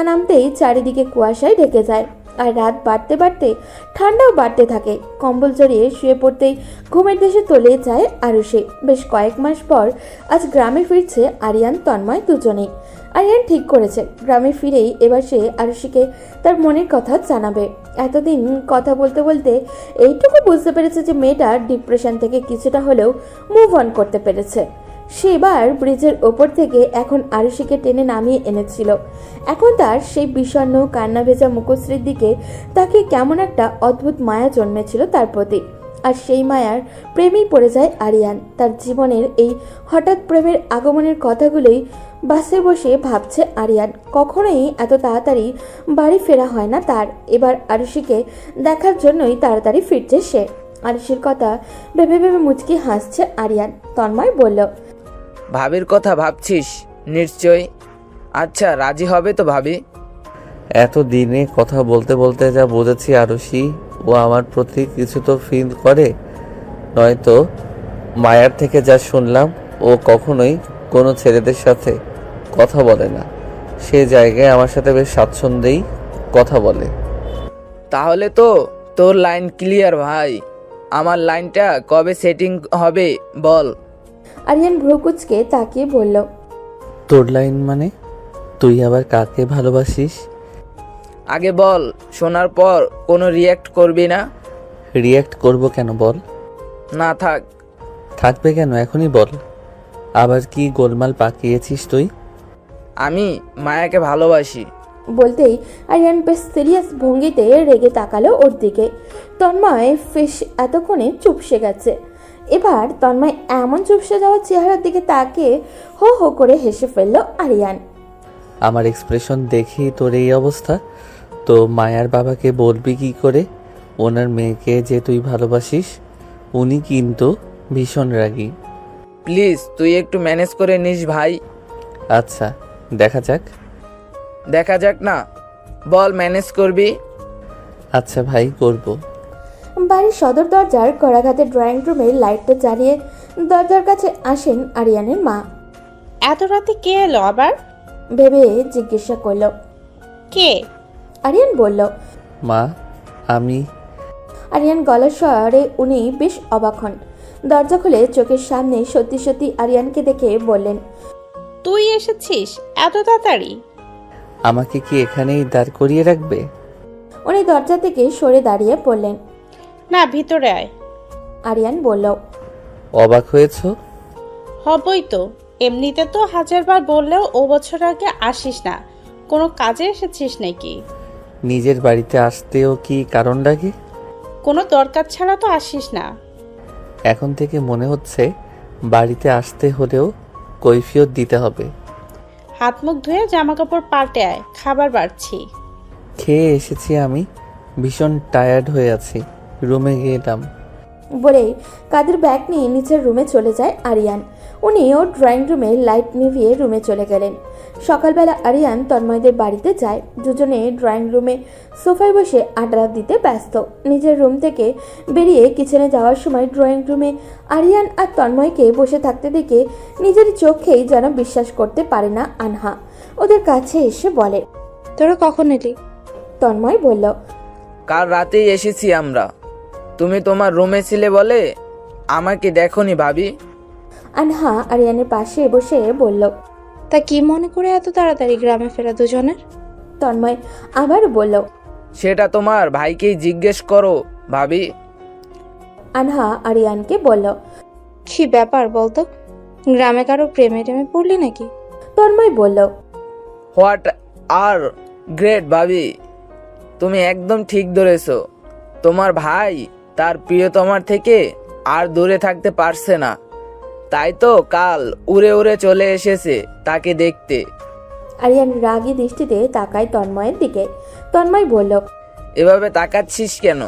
নামতেই চারিদিকে কুয়াশায় ঢেকে যায়। আর রাত বাড়তে বাড়তে ঠান্ডাও বাড়তে থাকে। কম্বল জড়িয়ে শুয়ে পড়তেই ঘুমের দেশে তলিয়ে যায় আরুষি। বেশ কয়েক মাস পর আজ গ্রামে ফিরছে আরিয়ান তন্ময় দুজনেই। আরিয়ান ঠিক করেছে গ্রামে ফিরেই এবার সে আরুষিকে তার মনের কথা জানাবে। এতদিন কথা বলতে বলতে এইটুকু বুঝতে পেরেছে যে মেয়েটা ডিপ্রেশন থেকে কিছুটা হলেও মুভ অন করতে পেরেছে। সে এবার ব্রিজের ওপর থেকে এখন আরুষিকে টেনে নামিয়ে এনেছিল। এখন তার সেই বিষণ্ণ কান্না ভেজা মুখশ্রীর দিকে তাকে কেমন একটা অদ্ভুত মায়া জন্মেছিল তার প্রতি। আর সেই মায়ার প্রেমেই পড়ে যায় আরিয়ান। তার জীবনের এই হঠাৎ প্রেমের আগমনের কথাগুলোই বাসে বসে ভাবছে আরিয়ান। কখনোই এত তাড়াতাড়ি বাড়ি ফেরা হয় না তার। এবার আরুষিকে দেখার জন্যই তাড়াতাড়ি ফিরছে সে। আরুষির কথা ভেবে ভেবে মুচকি হাসছে আরিয়ান। তন্ময় বলল, ভাবির কথা ভাবছিস নিশ্চয়? আচ্ছা, রাজি হবে তো ভাবি? এত দিনে কথা বলতে বলতে যা বুঝেছি আরুষি ও আমার প্রতি কিছু তো ফিল করে, নয়তো মায়ার থেকে যা শুনলাম ও কখনোই কোনো ছেলেদের সাথে কথা বলে না। সে জায়গায় আমার সাথে বেশ স্বাচ্ছন্দ্যেই কথা বলে। তাহলে তো তোর লাইন ক্লিয়ার ভাই। আমার লাইনটা কবে সেটিং হবে বল? আরিয়ান ভ্রুকুচকে তাকিয়ে বলল, তোর লাইন মানে? তুই আবার কাকে ভালোবাসিস? আগে বল, শোনার পর কোনো রিয়্যাক্ট করবি না। রিয়্যাক্ট করব কেন বল? না থাক। থাকবে কেন, এখনই বল। আবার কি গোলমাল পাকিয়েছিস তুই? আমি মায়াকে ভালোবাসি। বলতেই আরিয়ান বেশ সিরিয়াস ভঙ্গিতে রেগে তাকালো ওর দিকে। তন্ময় ফিস এতক্ষণে চুপসে গেছে। এবার তন্ময় এমন চুপসে যাওয়া চেহারার দিকে তাকিয়ে হো হো করে হেসে ফেলল আরিয়ান। আমার এক্সপ্রেশন দেখেই তোর এই অবস্থা? তো মায়ার বাবাকে বলবি কি করে ওনার মেয়েকে যে তুই ভালোবাসিস? উনি কিন্তু ভীষণ রাগী। প্লিজ তুই একটু ম্যানেজ করে নিস ভাই। আচ্ছা, দেখা যাক। দেখা যাক না, বল ম্যানেজ করবি। আচ্ছা ভাই, করব। বাড়ির সদর দরজার কড়াঘাতে ড্রয়িং রুমের লাইটটা জ্বালিয়ে দরজার কাছে আসেন আরিয়ানের মা। এত রাতে কে এলো আবার? ভেবে জিজ্ঞাসা করল। কে? আরিয়ান বলল, মা, আমি। আরিয়ান গলার স্বরে উনি বেশ অবাক হন। দরজা খুলে চোখের সামনে সত্যি সত্যি আরিয়ানকে দেখে বললেন, তুই এসেছিস এত তাড়াতাড়ি? আমাকে কি এখানেই দাঁড় করিয়ে রাখবে? উনি দরজা থেকে সরে দাঁড়িয়ে পড়লেন। না, ভিতরে আয়। আরিয়ান বলল, অবাক হয়েছো? হবই তো, এমনিতে তো হাজারবার বললেও ও বছর আগে আসিস না। কোনো কাজে এসেছিস নাকি? নিজের বাড়িতে আসতেও কি কারণ লাগে? কোনো দরকার ছাড়া তো আসিস না। এখন থেকে মনে হচ্ছে বাড়িতে আসতে হলেও কৈফিয়ত দিতে হবে। হাত মুখ ধুয়ে জামা কাপড় পাল্টে আয়, খাবার বাড়ছি। খেয়ে এসেছি আমি, ভীষণ টায়ার্ড হয়ে আছি, রুমে গেলাম। বলে কাদের ব্যাগ নিয়ে নিচের রুমে চলে যায় আরিয়ান। উনিও ড্রয়িং রুমে লাইট নিভিয়ে রুমে চলে গেলেন। সকালবেলা আরিয়ান তন্ময়দের বাড়িতে যায়। দুজনে ড্রয়িং রুমে সোফায় বসে আড্ডা দিতে ব্যস্ত। নিজের রুম থেকে বেরিয়ে কিচেনে যাওয়ার সময় ড্রয়িং রুমে আরিয়ান আর তন্ময়কে বসে থাকতে দেখে নিজের চোখেই যেন বিশ্বাস করতে পারে না আনহা। ওদের কাছে এসে বলে, তোরা কখন এলি? তন্ময় বলল, কাল রাতেই এসেছি আমরা। তুমি তোমার রুমে ছিলে বলে আমাকে দেখোনি ভাবি। আনহা আরিয়ানের পাশে বসে বলল, তা কি মনে করে এত তাড়াতাড়ি গ্রামে ফেরা দুজনের? তন্ময় আবার বলল, সেটা তোমার ভাইকেই জিজ্ঞেস করো ভাবি। আনহা আরিয়ানকে বলল, কি ব্যাপার বলতো? গ্রামে কারো প্রেমে টেমে পড়লি নাকি? তন্ময় বলল, হোয়াট আর গ্রেট ভাবি, তুমি একদম ঠিক ধরেছো। তোমার ভাই তার প্রিয়তমার থেকে আর দূরে থাকতে পারছে না, তাই তো কাল উড়ে উড়ে চলে এসেছে তাকে দেখতে। আরিয়ান রাগী দৃষ্টিতে তাকায় তন্ময়ের দিকে। তন্ময় বলল, এভাবে তাকাচ্ছিস কেন?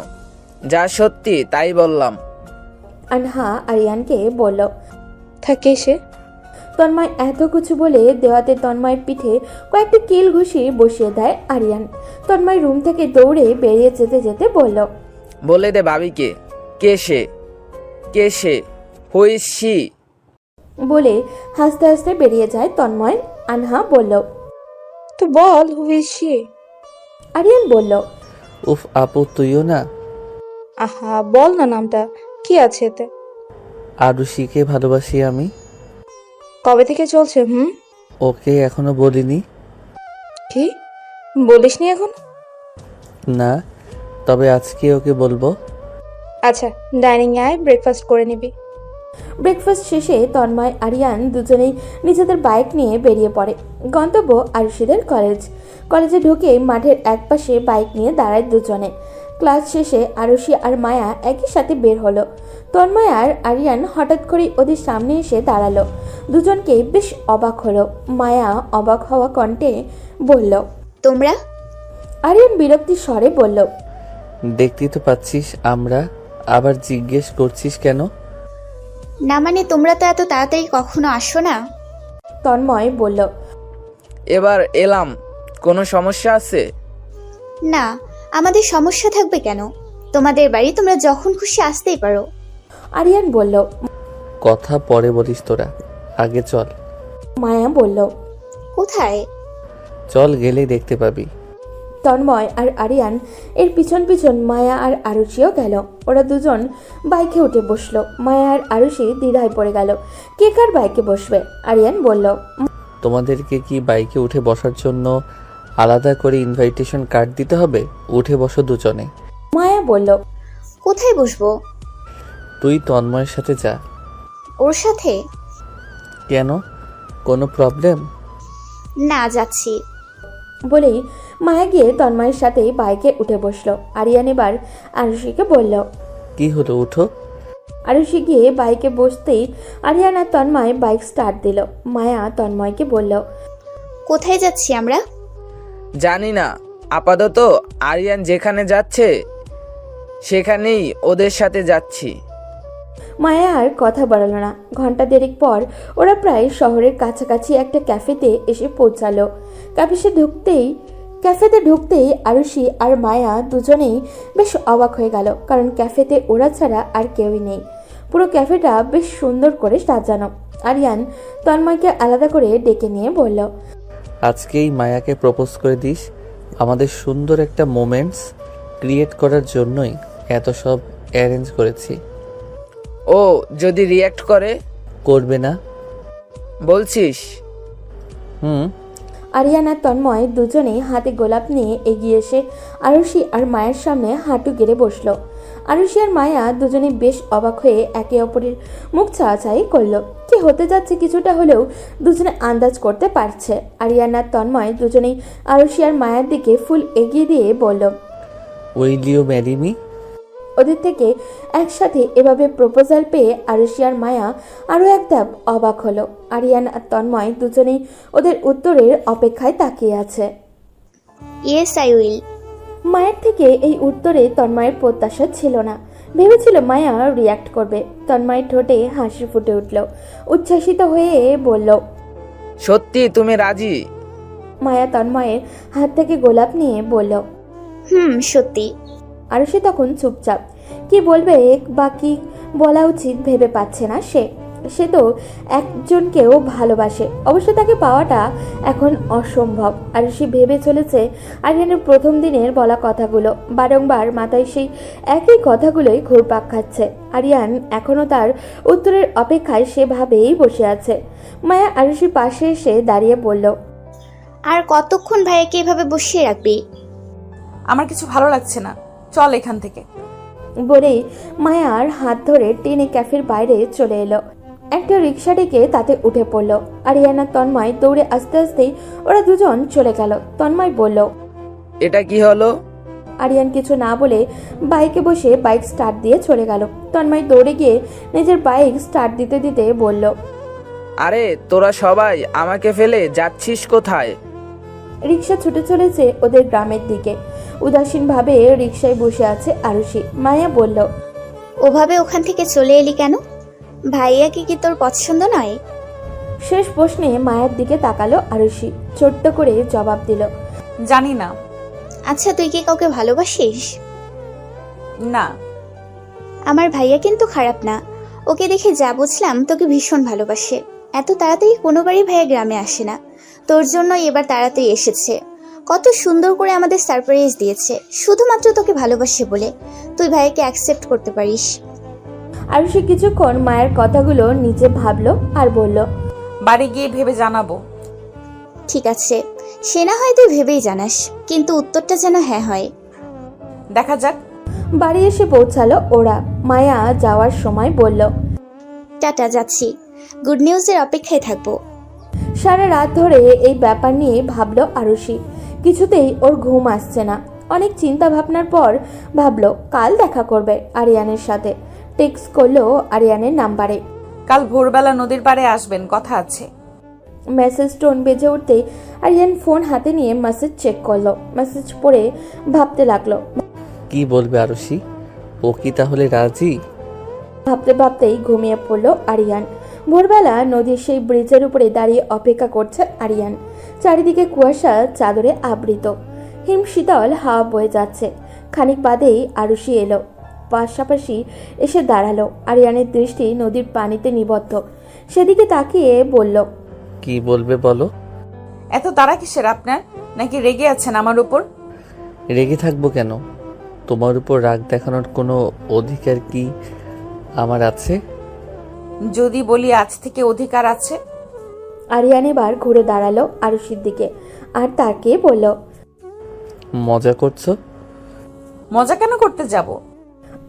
যা সত্যি তাই বললাম। আনহা আরিয়ানকে বলল। থাকে সে। তন্ময় এত কিছু বলে দেওয়াতে তন্ময়ের পিঠে কয়েকটি কিল ঘুষি বসিয়ে দেয় আরিয়ান। তন্ময় রুম থেকে দৌড়ে বেরিয়ে যেতে যেতে বলল, বলে দে ভাবিকে, কে সে? কে সে? Who is she? বলে হাসতে হাসতে বেরিয়ে যায় তন্ময়। আনহা বলল, তো বল হু ইজ শি। আরিয়ান বলল, উফ আপু, তুইও না? আহা বল না নামটা, কি আছে এতে? আরুষিকে ভালোবাসি আমি। কবে থেকে চলছে? ওকে এখনো বলিনি। কি বলিসনি এখন? না, তবে আজকে ওকে বলবো। আচ্ছা, ডাইনিং আয়, ব্রেকফাস্ট করে নিবি। ব্রেকফাস্ট শেষে তন্ময় আরিয়ান দুজনেই নিজেদের বাইক নিয়ে বেরিয়ে পড়ে। গন্তব্য আরুষিদের কলেজ। কলেজে ঢুকে মাঠের একপাশে বাইক নিয়ে দাঁড়ায় দুজনে। ক্লাস শেষে আরুষি আর মায়া একই সাথে বের হলো। তন্ময় আর আরিয়ান হঠাৎ করে ওদের সামনে এসে দাঁড়ালো। দুজনকে বেশ অবাক হলো। মায়া অবাক হওয়া কণ্ঠে বলল, তোমরা? আরিয়ান বিরক্তির স্বরে বলল, দেখতেই তো পাচ্ছিস আমরা, আবার জিজ্ঞেস করছিস কেন? না মানে তোমরা তো এত তাড়াতাড়ি কখনো আসো না। তন্ময় বলল, এবার এলাম, কোনো সমস্যা আছে? না, আমাদের সমস্যা থাকবে কেন? তোমাদের বাড়ি, তোমরা যখন খুশি আসতেই পারো। আরিয়ান বলল। কথা পরে বলিস তোরা, আগে চল। মায়া বলল, কোথায়? চল, গেলেই দেখতে পাবি। তন্ময় আর আরিয়ান এর পিছন পিছন মায়া আর আরুষিও গেল। ওরা দুজন বাইকে উঠে বসলো। মায়া আর আরুষি দ্বিধায় পড়ে গেল, কে কার বাইকে বসবে। আরিয়ান বলল, তোমাদেরকে কি বাইকে উঠে বসার জন্য আলাদা করে ইনভাইটেশন কার্ড দিতে হবে? উঠে বসো দুজনে। মায়া বলল, কোথায় বসবো? তুই তন্ময়ের সাথে যা। ওর সাথে? কেন, কোনো প্রবলেম? না, যাচ্ছি। বলেই মায়া গিয়ে তন্ময়ের সাথে বাইকে উঠে বসলো। আরিয়ান এবার আরুষিকে বলল। কি হলো, উঠো। আরুষি গিয়ে বাইকে বসতেই আরিয়ান আর তন্ময় বাইক স্টার্ট দিল। মায়া তন্ময়কে বলল, কোথায় যাচ্ছি আমরা? জানি না, আপাতত আরিয়ান যেখানে যাচ্ছে সেখানেই ওদের সাথে যাচ্ছি। মায়া আর কথা বাড়ালো না। ঘন্টা দেড়েক পর ওরা প্রায় শহরের কাছাকাছি একটা ক্যাফেতে এসে পৌঁছালো। ক্যাফেতে ঢুকতেই আরুষি আর মায়া দুজনেই বেশ অবাক হয়ে গেল, কারণ ক্যাফেতে ওরা ছাড়া আর কেউই নেই। পুরো ক্যাফেটা বেশ সুন্দর করে সাজানো। আরিয়ান তন্ময়কে আলাদা করে ডেকে নিয়ে বলল, আজকেই মায়াকে প্রপোজ করে দিস। আমাদের সুন্দর একটা মোমেন্টস ক্রিয়েট করার জন্যই এত সব অ্যারেঞ্জ করেছি। ও যদি রিয়্যাক্ট করে? করবে না বলছিস? আরিয়ান আর তন্ময় দুজনেই হাতে গোলাপ নিয়ে এগিয়ে এসে আরুষি আর মায়ের সামনে হাঁটু গেড়ে বসলো। আরুষি আর মায়া দুজনে বেশ অবাক হয়ে একে অপরের মুখ চাওয়াচাই করলো। কি হতে যাচ্ছে কিছুটা হলেও দুজনে আন্দাজ করতে পারছে। আরিয়ান আর তন্ময় দুজনেই আরুষি আর মায়ের দিকে ফুল এগিয়ে দিয়ে বলল, উইল ইউ ম্যারি মি? ওদের থেকে একসাথে এভাবে প্রপোজাল পেয়ে আরুষি আর মায়া আরও এক ধাপ অবাক হলো। আরিয়ান আর তন্ময় দুজনেই ওদের উত্তরের অপেক্ষায় তাকিয়ে আছে। Yes I will. মায়ের থেকে এই উত্তরে তন্ময়ের প্রত্যাশা ছিল না। ভেবেছিল মায়া রিয়াক্ট করবে। তন্ময়ের ঠোঁটে হাসি ফুটে উঠল। উচ্ছ্বাসিত হয়ে বলল, সত্যি তুমি রাজি? মায়া তন্ময়ের হাত থেকে গোলাপ নিয়ে বলল, সত্যি। আরুষি তখন চুপচাপ। কি বলবে বা কি বলা উচিত ভেবে পাচ্ছে না সে তো একজনকেও ভালোবাসে, অবশ্য তাকে পাওয়াটা এখন অসম্ভব। আরুষি ভেবে চলেছে আরিয়ানের প্রথম দিনের বলা কথাগুলো। বারংবার মাথায় সেই একই কথাগুলোই ঘুরপাক খাচ্ছে। আরিয়ান এখনও তার উত্তরের অপেক্ষায় সেভাবেই বসে আছে। মায়া আরুষির পাশে এসে দাঁড়িয়ে বলল, আর কতক্ষণ ভাইয়াকে এভাবে বসিয়ে রাখবি? আমার কিছু ভালো লাগছে না, চল এখান থেকে। বলেই মায়ার হাত ধরে টেনে ক্যাফের বাইরে চলে এলো। একটা রিক্সা ডেকে তাতে উঠে পড়লো। আরিয়ানা তন্ময় দৌড়ে আস্তে আস্তেই ওরা দুজন চলে গেল। তন্ময় বলল, এটা কি হলো? আরিয়ান কিছু না বলে বাইকে বসে বাইক স্টার্ট দিয়ে চলে গেল। তন্ময় দৌড়ে গিয়ে নিজের বাইক স্টার্ট দিতে দিতে বলল, আরে তোরা সবাই আমাকে ফেলে যাচ্ছিস কোথায়? রিক্সা ছুটে চলেছে ওদের গ্রামের দিকে। উদাসীনভাবে রিক্সায় বসে আছে আরুষি। মায়া বলল, ওভাবে ওখান থেকে চলে এলি কেন? ভাইয়াকে কি তোর পছন্দ নয়? শেষ প্রশ্নে মায়ের দিকে তাকালো আরুষি। ছোট্ট করে জবাব দিল, জানি না। আচ্ছা, তুই কি কাউকে ভালোবাসিস? না। আমার ভাইয়া কিন্তু খারাপ না। ওকে দেখে যা বুঝলাম তোকে ভীষণ ভালোবাসে। এত তাড়াতাড়ি কোনোবারই ভাইয়া গ্রামে আসে না, তোর জন্য এবার তাড়াতাড়ি এসেছে। কত সুন্দর করে আমাদের সারপ্রাইজ দিয়েছে, শুধুমাত্র তোকে ভালোবাসে বলে। তুই ভাইয়াকে অ্যাকসেপ্ট করতে পারিস। আরুষি কিছুক্ষণ মায়ের কথাগুলো নিজে ভাবলো আর বলল, বাড়ি গিয়ে ভেবে জানাবো। ঠিক আছে, সে না হয় তুই ভেবেই জানাস, কিন্তু উত্তরটা যেন হ্যাঁ হয়। দেখা যাক। বাড়ি এসে পৌঁছালো ওরা। মায়া যাওয়ার সময় বলল, টাটা, যাচ্ছি। গুড নিউজের অপেক্ষায় থাকবো। সারা রাত ধরে এই ব্যাপার নিয়ে ভাবলো আরুষি। কিছুতেই ওর ঘুম আসছে না। অনেক চিন্তা ভাবনার পর ভাবলো কাল দেখা করবে আরিয়ানের সাথে। টেক্সট করলো আরিয়ানের নাম্বারে। কাল ভোরবেলা নদীর পাড়ে আসবেন, কথা আছে। মেসেজ টোন বেজে উঠতেই আরিয়ান ফোন হাতে নিয়ে মেসেজ চেক করলো। মেসেজ পড়ে ভাবতে লাগলো। কি বলবে আরুষি? ও কি তাহলে রাজি? ভাবতে ভাবতেই ঘুমিয়ে পড়লো আরিয়ান। ভোরবেলা নদীর সেই ব্রিজের উপরে দাঁড়িয়ে অপেক্ষা করছে আরিয়ান। চারিদিকে কুয়াশা চাদরে আবৃত। হিম শীতল হাওয়া বয়ে যাচ্ছে। খানিক বাদেই আরুষি এলো, পাশাপাশি এসে দাঁড়ালো। আরিয়ানের দৃষ্টি নদীর পানিতে নিবদ্ধ। সেদিকে তাকিয়ে বলল, কি বলবে বলো। এত তাড়া কিসের আপনার? নাকি রেগে আছেন আমার উপর? রেগে থাকবো কেন? তোমার উপর রাগ দেখানোর কোনো অধিকার কি আমার আছে? যদি বলি আজ থেকে অধিকার আছে। আরিয়ান এবার ঘুরে দাঁড়ালো আরুষির দিকে আর তাকে বলল, মজা করছো? মজা কেন করতে যাব?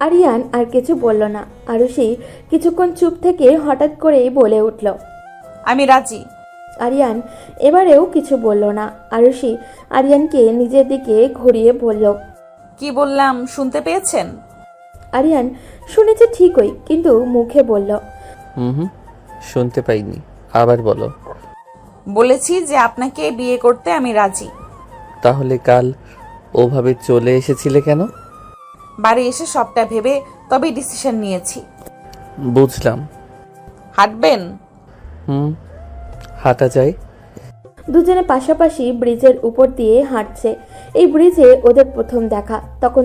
আরিয়ান আর কিছু বলল না। আরুষি কিছুক্ষণ চুপ থেকে হঠাৎ করেই বলে উঠল, আমি রাজি। আরিয়ান এবারেও কিছু বলল না। আরুষি আরিয়ানকে নিজের দিকে ঘুরিয়ে বলল, কি বললাম শুনতে পেয়েছেন? আরিয়ান শুনেছে ঠিকই, কিন্তু মুখে বলল, হুম, শুনতে পাইনি, আবার বলো। বলেছি যে আপনাকে বিয়ে করতে আমি রাজি। তাহলে কাল ওভাবে চলে এসেছিলে কেন? বাড়ি এসে সবটা ভেবে তবেই ডিসিশন নিয়েছি। বুঝলাম। হাঁটবেন? হাঁটা যায়। দুজনে পাশাপাশি ব্রিজের উপর দিয়ে হাঁটছে। এই ব্রিজে ওদের প্রথম দেখা। তখন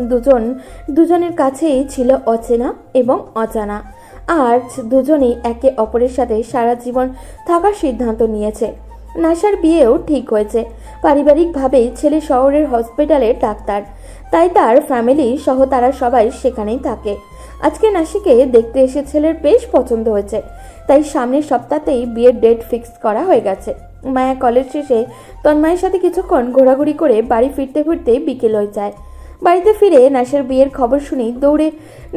দুজনের কাছেই ছিল অচেনা এবং অজানা। আজ দুজনেই একে অপরের সাথে সারা জীবন থাকার সিদ্ধান্ত নিয়েছে। নাসার বিয়েও ঠিক হয়েছে। পারিবারিকভাবেই ছেলে শহরের হসপিটালের ডাক্তার, তাই তার ফ্যামিলি সহ তারা সবাই সেখানেই থাকে। আজকে নাসিকে দেখতে এসে ছেলের বেশ পছন্দ হয়েছে, তাই সামনের সপ্তাহতেই বিয়ের ডেট ফিক্স করা হয়ে গেছে। মায়া কলেজ শেষে তন্ময়ের সাথে কিছুক্ষণ ঘোরাঘুরি করে বাড়ি ফিরতে ফিরতে বিকেল হয়ে যায়। বাড়িতে ফিরে নাসার বিয়ের খবর শুনি দৌড়ে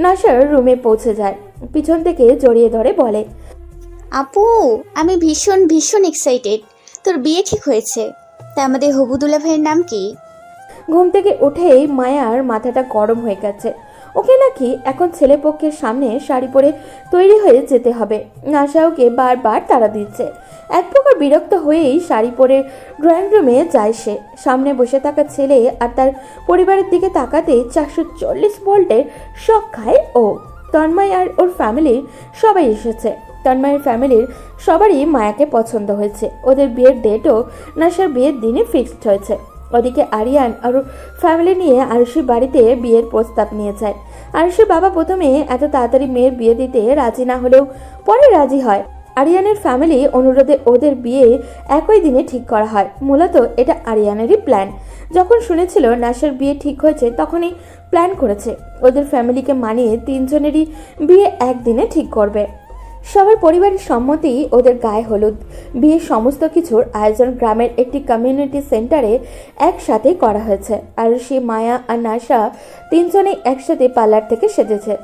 নাসার রুমে পৌঁছে যায়। পিছন থেকে জড়িয়ে ধরে বলে, আপু, আমি ভীষণ ভীষণ এক্সাইটেড। তোর বিয়ে ঠিক হয়েছে। তা আমাদের হবু দুলাভাইয়ের নাম কি? ঘুম থেকে উঠেই মায়ার মাথাটা গরম হয়ে গেছে। ওকে নাকি এখন ছেলেপক্ষের সামনে শাড়ি পরে তৈরি হয়ে যেতে হবে। নাসা ওকে বারবার তাড়া দিচ্ছে। এক প্রকার বিরক্ত হয়েই শাড়ি পরে ড্রয়িং রুমে যায় সে। সামনে বসে থাকা ছেলে আর তার পরিবারের দিকে তাকাতে 440 ভোল্টের শক খায় ও। তন্ময় আর ওর ফ্যামিলির সবাই এসেছে। তন্ময়ের ফ্যামিলির সবারই মায়াকে পছন্দ হয়েছে। ওদের বিয়ের ডেটও নাসার বিয়ের দিনে ফিক্সড হয়েছে। ওদিকে আরিয়ান আর ফ্যামিলি নিয়ে আরুষির বাড়িতে বিয়ের প্রস্তাব নিয়ে যায়। আরুষির বাবা প্রথমে এত তাড়াতাড়ি মেয়ের বিয়ে দিতে রাজি না হলেও পরে রাজি হয়। আরিয়ানের ফ্যামিলি অনুরোধে ওদের বিয়ে একই দিনে ঠিক করা হয়। মূলত এটা আরিয়ানেরই প্ল্যান। যখন শুনেছিল নাসার বিয়ে ঠিক হয়েছে তখনই প্ল্যান করেছে ওদের ফ্যামিলিকে মানিয়ে তিনজনেরই বিয়ে একদিনে ঠিক করবে। সবার পরিবারের সম্মতি, ওদের গায়ে হলুদ, বিয়ের সমস্ত কিছুর আয়োজন গ্রামের একটি কমিউনিটি সেন্টারে একসাথে করা হয়েছে। আরুষি, মায়া আর নাসা তিনজনেই একসাথে পার্লার থেকে সেজেছে।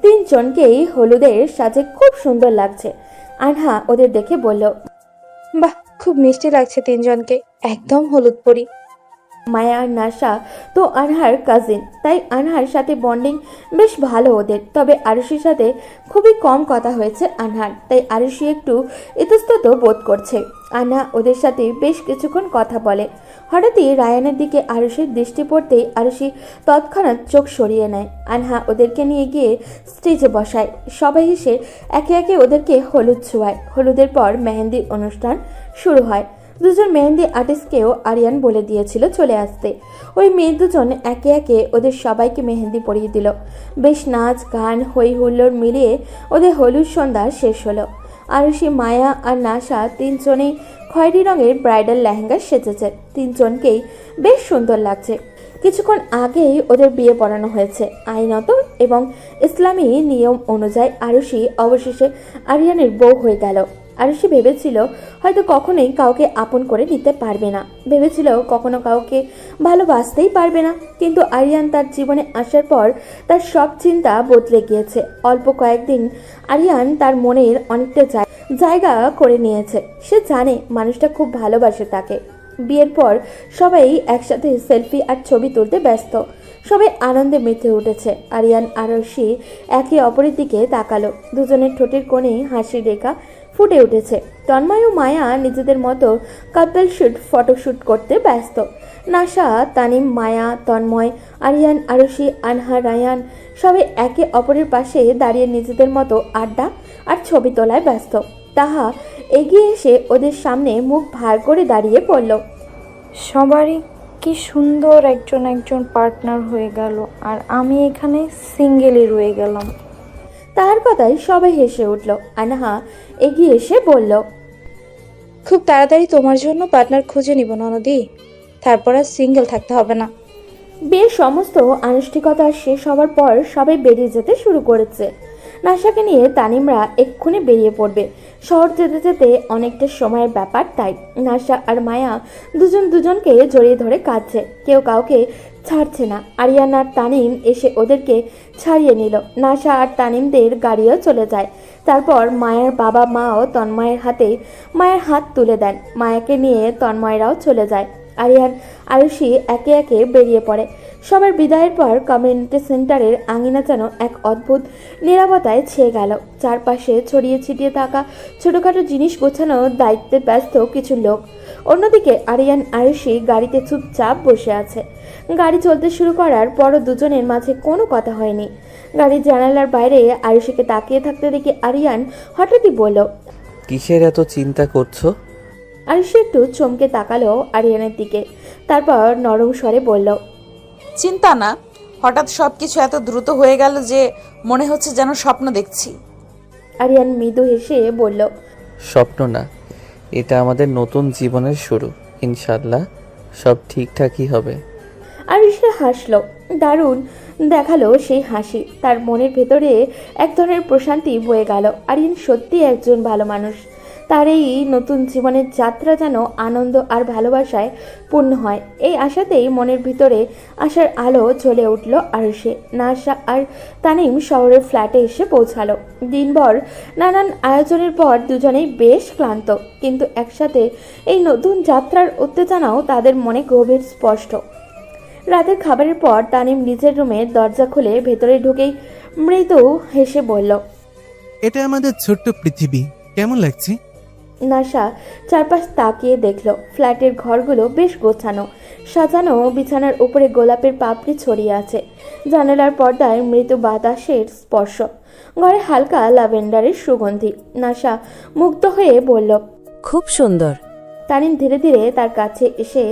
তিনজনকেই হলুদের সাজে খুব সুন্দর লাগছে। আনহা ওদের দেখে বলল, বাহ, খুব মিষ্টি লাগছে তিনজনকে, একদম হলুদ পরি। মায়া আর নাশা তো আনহার কাজিন, তাই আনহার সাথে বন্ডিং বেশ ভালো ওদের। তবে আরুষির সাথে খুবই কম কথা হয়েছে আনহার, তাই আরুষি একটু ইতস্তত বোধ করছে। আনহা ওদের সাথে বেশ কিছুক্ষণ কথা বলে। হঠাৎই রায়ানের দিকে আরুষির দৃষ্টি পড়তেই আরুষি তৎক্ষণাৎ চোখ সরিয়ে নেয়। আনহা ওদেরকে নিয়ে গিয়ে স্টেজে বসায়। সবাই এসে একে একে ওদেরকে হলুদ ছোঁয়ায়। হলুদের পর মেহেন্দির অনুষ্ঠান শুরু হয়। দুজন মেহেন্দি আর্টিস্টকেও আরিয়ান বলে দিয়েছিল চলে আসতে। ওই মেয়ে দুজন একে একে ওদের সবাইকে মেহেন্দি পরিয়ে দিল। বেশ নাচ গান হই হুল্লোড় মিলিয়ে ওদের হলুদ সন্ধ্যা শেষ হলো। আরুষি, মায়া আর নাশা তিনজনেই খয়েরি রঙের ব্রাইডাল লেহেঙ্গা সেজেছে। তিনজনকেই বেশ সুন্দর লাগছে। কিছুক্ষণ আগেই ওদের বিয়ে পড়ানো হয়েছে আইনত এবং ইসলামী নিয়ম অনুযায়ী। আরুষি অবশেষে আরিয়ানের বউ হয়ে গেল। আরুষি ভেবেছিল হয়তো কখনোই কাউকে আপন করে নিতে পারবে না, ভেবেছিল কখনো কাউকে ভালোবাসতেই পারবে না। কিন্তু আরিয়ান তার জীবনে আসার পর তার সব চিন্তা বদলে গিয়েছে। অল্প কয়েকদিন আরিয়ান তার মনের অনেকটা জায়গা করে নিয়েছে। সে জানে মানুষটা খুব ভালোবাসে তাকে। বিয়ের পর সবাই একসাথে সেলফি আর ছবি তুলতে ব্যস্ত। সবাই আনন্দে মেতে উঠেছে। আরিয়ান আর আরুষি একে অপরের দিকে তাকালো। দুজনের ঠোঁটের কোণে হাসির রেখা ফুটে উঠেছে। তন্ময় ও মায়া নিজেদের মতো কাপল ফটোশ্যুট করতে ব্যস্ত। নাশা, তানিম, মায়া, তন্ময়, আরিয়ান, আরুষি, আনহা, রায়ান সবাই একে অপরের পাশে দাঁড়িয়ে নিজেদের মতো আড্ডা আর ছবি তোলায় ব্যস্ত। তাহা এগিয়ে এসে ওদের সামনে মুখ ভার করে দাঁড়িয়ে পড়ল। সবারই কি সুন্দর একজন একজন পার্টনার হয়ে গেল, আর আমি এখানে সিঙ্গেলই রয়ে গেলাম। তার কথায় সবাই হেসে উঠল। আনহা এগিয়ে এসে বলল, খুব তাড়াতাড়ি তোমার জন্য পার্টনার খুঁজে নিব ননদি, তারপর আর সিঙ্গেল থাকতে হবে না। বিয়ের সমস্ত আনুষ্ঠানিকতা শেষ হওয়ার পর সবাই বেরিয়ে যেতে শুরু করেছে। নাশাকে নিয়ে তানিমরা এক্ষুনি বেরিয়ে পড়বে। শহর যেতে যেতে অনেকটা সময়ের ব্যাপার, তাই নাশা আর মায়া দুজন দুজনকে জড়িয়ে ধরে কাঁদছে। কেউ কাউকে ছাড়ছে না। আরিয়ান আর তানিম এসে ওদেরকে ছাড়িয়ে নিল। নাশা আর তানিমদের গাড়িও চলে যায়। তারপর মায়ের বাবা মাও তন্ময়ের হাতে মায়ের হাত তুলে দেন। মায়াকে নিয়ে তন্ময়রাও চলে যায়। আরিয়ান আরুষি একে একে বেরিয়ে পড়ে। সবার বিদায়ের পর কমিউনিটি সেন্টারের আঙিনা যেন এক অদ্ভুত নীরবতায় ছেয়ে গেল। চারপাশে ছড়িয়ে ছিটিয়ে থাকা ছোটখাটো জিনিস গোছানোর দায়িত্বে ব্যস্ত কিছু লোক। অন্যদিকে আরিয়ান আরুষি গাড়িতে চুপচাপ বসে আছে। গাড়ি চলতে শুরু করার পরও দুজনের মাঝে কোনো কথা হয়নি। গাড়ির জানালার বাইরে আরুষিকে তাকিয়ে থাকতে দেখে আরিয়ান হঠাৎই বলল, কিসের এত চিন্তা করছো? আরুষি একটু চমকে তাকালো আরিয়ানের দিকে। তারপর নরম স্বরে বলল, চিন্তা না, হঠাৎ সবকিছু এত দ্রুত হয়ে গেল যে মনে হচ্ছে যেন স্বপ্ন দেখছি। আরিয়ান মৃদু হেসে বলল, স্বপ্ন না, এটা আমাদের নতুন জীবনের শুরু। ইনশাল্লাহ সব ঠিকঠাকই হবে। আরুষি হাসলো। দারুণ দেখালো সেই হাসি। তার মনের ভেতরে এক ধরনের প্রশান্তি বয়ে গেল। আরিয়ান সত্যি একজন ভালো মানুষ। তার এই নতুন জীবনের যাত্রা যেন আনন্দ আর ভালোবাসায় পূর্ণ হয়। এই আশাতেই মনের ভিতরে আশার আলো জ্বলে উঠল আরুষি। নাশা আর তানিম শহরের ফ্ল্যাটে এসে পৌঁছালো। দিনভর নানান আয়োজনের পর দুজনেই বেশ ক্লান্ত, কিন্তু একসাথে এই নতুন যাত্রার উত্তেজনাও তাদের মনে গভীর স্পষ্ট। রাতের খাবারের পর তানিম নিজের রুমে দরজা খুলে ভেতরে ঢুকেই মৃদু হেসে বলল, এটা আমাদের ছোট্ট পৃথিবী, কেমন লাগছে? নাশা চারপাশ তাকিয়ে দেখল। ফ্ল্যাটের ঘরগুলো বেশ গোছানো, সাজানো। বিছানার উপরে গোলাপের পাপড়ি ছড়িয়ে আছে। জানালার পর্দায় মৃদু বাতাসের স্পর্শ, ঘরে হালকা ল্যাভেন্ডারের সুগন্ধি। নাশা মুগ্ধ হয়ে বলল, খুব সুন্দর। তানিম ধীরে ধীরে তার কাছে এসে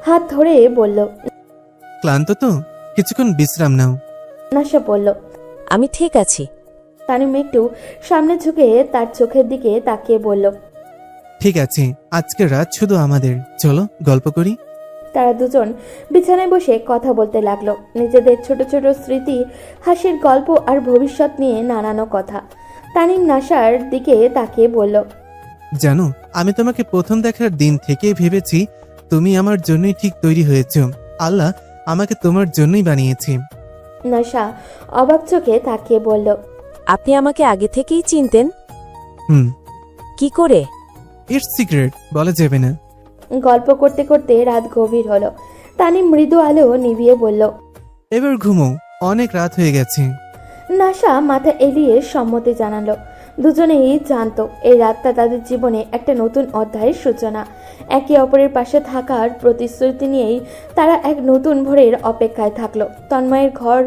হাত ধরে বলল, ক্লান্ত তো, কিছুক্ষণ বিশ্রাম নাও। নাশা বলল, আমি ঠিক আছি। তানিম একটু সামনে ঝুঁকে তার চোখের দিকে তাকিয়ে বলল, ঠিক আছে, আজকের রাত শুধু আমাদের, চলো গল্প করি। তারা দুজন বিছানায় বসে কথা বলতে লাগলো। নিজেদের ছোট ছোট স্মৃতি, হাসির গল্প আর ভবিষ্যৎ নিয়ে নানানো কথা। তানিম নাশার দিকে তাকিয়ে বলল, জানো, আমি তোমাকে প্রথম দেখার দিন থেকেই ভেবেছি তুমি আমার জন্যই ঠিক তৈরি হয়েছ। আল্লাহ আমাকে তোমার জন্যই বানিয়েছে। নাশা অবাক চোখে তাকিয়ে বলল, আপনি আমাকে আগে থেকেই চিনতেন? হুম। কি করে? ইটস সিক্রেট, বলা যাবে না। গল্প করতে করতে রাত গভীর হলো। তানিম মৃদু আলো নিভিয়ে বলল। এবার ঘুমো, অনেক রাত হয়ে গেছে। নাশা মাথা এলিয়ে সম্মতি জানালো। দুজনেই জানতো এই রাতটা তাদের জীবনে একটা নতুন অধ্যায়ের সূচনা। একে অপরের পাশে থাকার প্রতিশ্রুতি নিয়েই তারা এক নতুন ভোরের অপেক্ষায় থাকলো। তন্ময়ের ঘর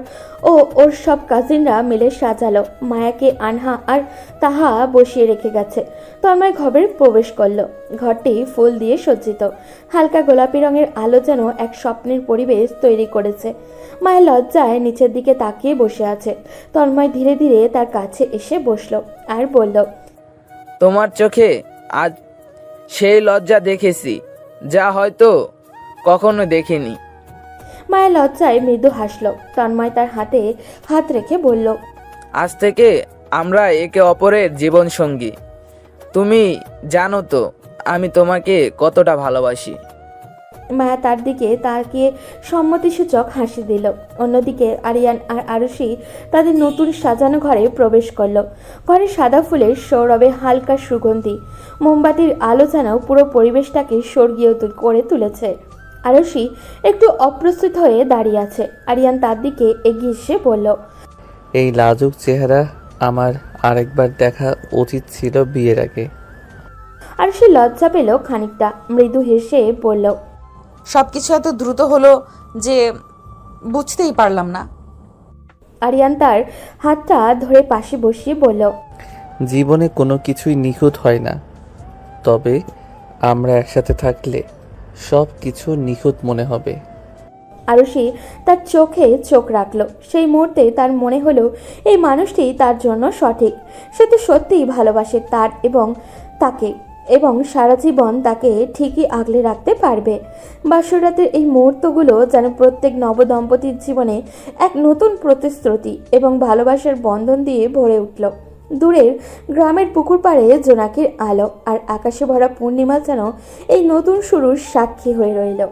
ও ওর সব কাজিনরা মিলে সাজালো। মায়াকে আনহা আর তাহা বসিয়ে রেখে গেছে। তন্ময় ঘরে প্রবেশ করলো। ঘরটি ফুল দিয়ে সজ্জিত। হালকা গোলাপি রঙের আলো যেন এক স্বপ্নের পরিবেশ তৈরি করেছে। মায়ের লজ্জায় নিচের দিকে তাকিয়ে বসে আছে। তন্ময় ধীরে ধীরে তার কাছে এসে বসলো আর বলল, তোমার চোখে আজ সেই লজ্জা দেখেছি যা হয়তো কখনো দেখিনি। মায়ের লজ্জায় মৃদু হাসলো। তন্ময় তার হাতে হাত রেখে বলল, আজ থেকে আমরা একে অপরের জীবন সঙ্গী। তুমি জানো তো আমি তোমাকে কতটা ভালোবাসি। মায়া তার দিকে তাকিয়ে সম্মতিসূচক হাসি দিল। অন্যদিকে আরিয়ান আর আরুষি তাদের নতুন সাজানো ঘরে প্রবেশ করলো। ঘরে সাদা ফুলের সৌরভে হালকা সুগন্ধি, মোমবাতির আলো যেন পুরো পরিবেশটাকে স্বর্গীয় করে তুলেছে। আরুষি একটু অপ্রস্তুত হয়ে দাঁড়িয়ে আছে। আরিয়ান তার দিকে এগিয়ে এসে বলল, এই লাজুক চেহারা আমার আরেকবার দেখা উচিত ছিল বিয়ের আগে। আরুষি লজ্জা পেল খানিকটা। মৃদু হেসে বলল, সবকিছু এত দ্রুত হলো যে বুঝতেই পারলাম না। আরিয়ান তার হাতটা ধরে পাশে বসিয়ে বলল, জীবনে কোনো কিছুই নিখুঁত হয় না, তবে আমরা একসাথে থাকলে সব কিছু নিখুঁত মনে হবে। আরুষি তার চোখে চোখ রাখলো। সেই মুহূর্তে তার মনে হলো এই মানুষটি তার জন্য সঠিক। সে তো সত্যিই ভালোবাসে তার এবং তাকে, এবং সারা জীবন তাকে ঠিকই আগলে রাখতে পারবে। বাসরাতের এই মুহূর্তগুলো যেন প্রত্যেক নবদম্পতির জীবনে এক নতুন প্রতিশ্রুতি এবং ভালোবাসার বন্ধন দিয়ে ভরে উঠল। দূরের গ্রামের পুকুর পাড়ে জোনাকির আলো আর আকাশে ভরা পূর্ণিমা যেন এই নতুন শুরুর সাক্ষী হয়ে রইল।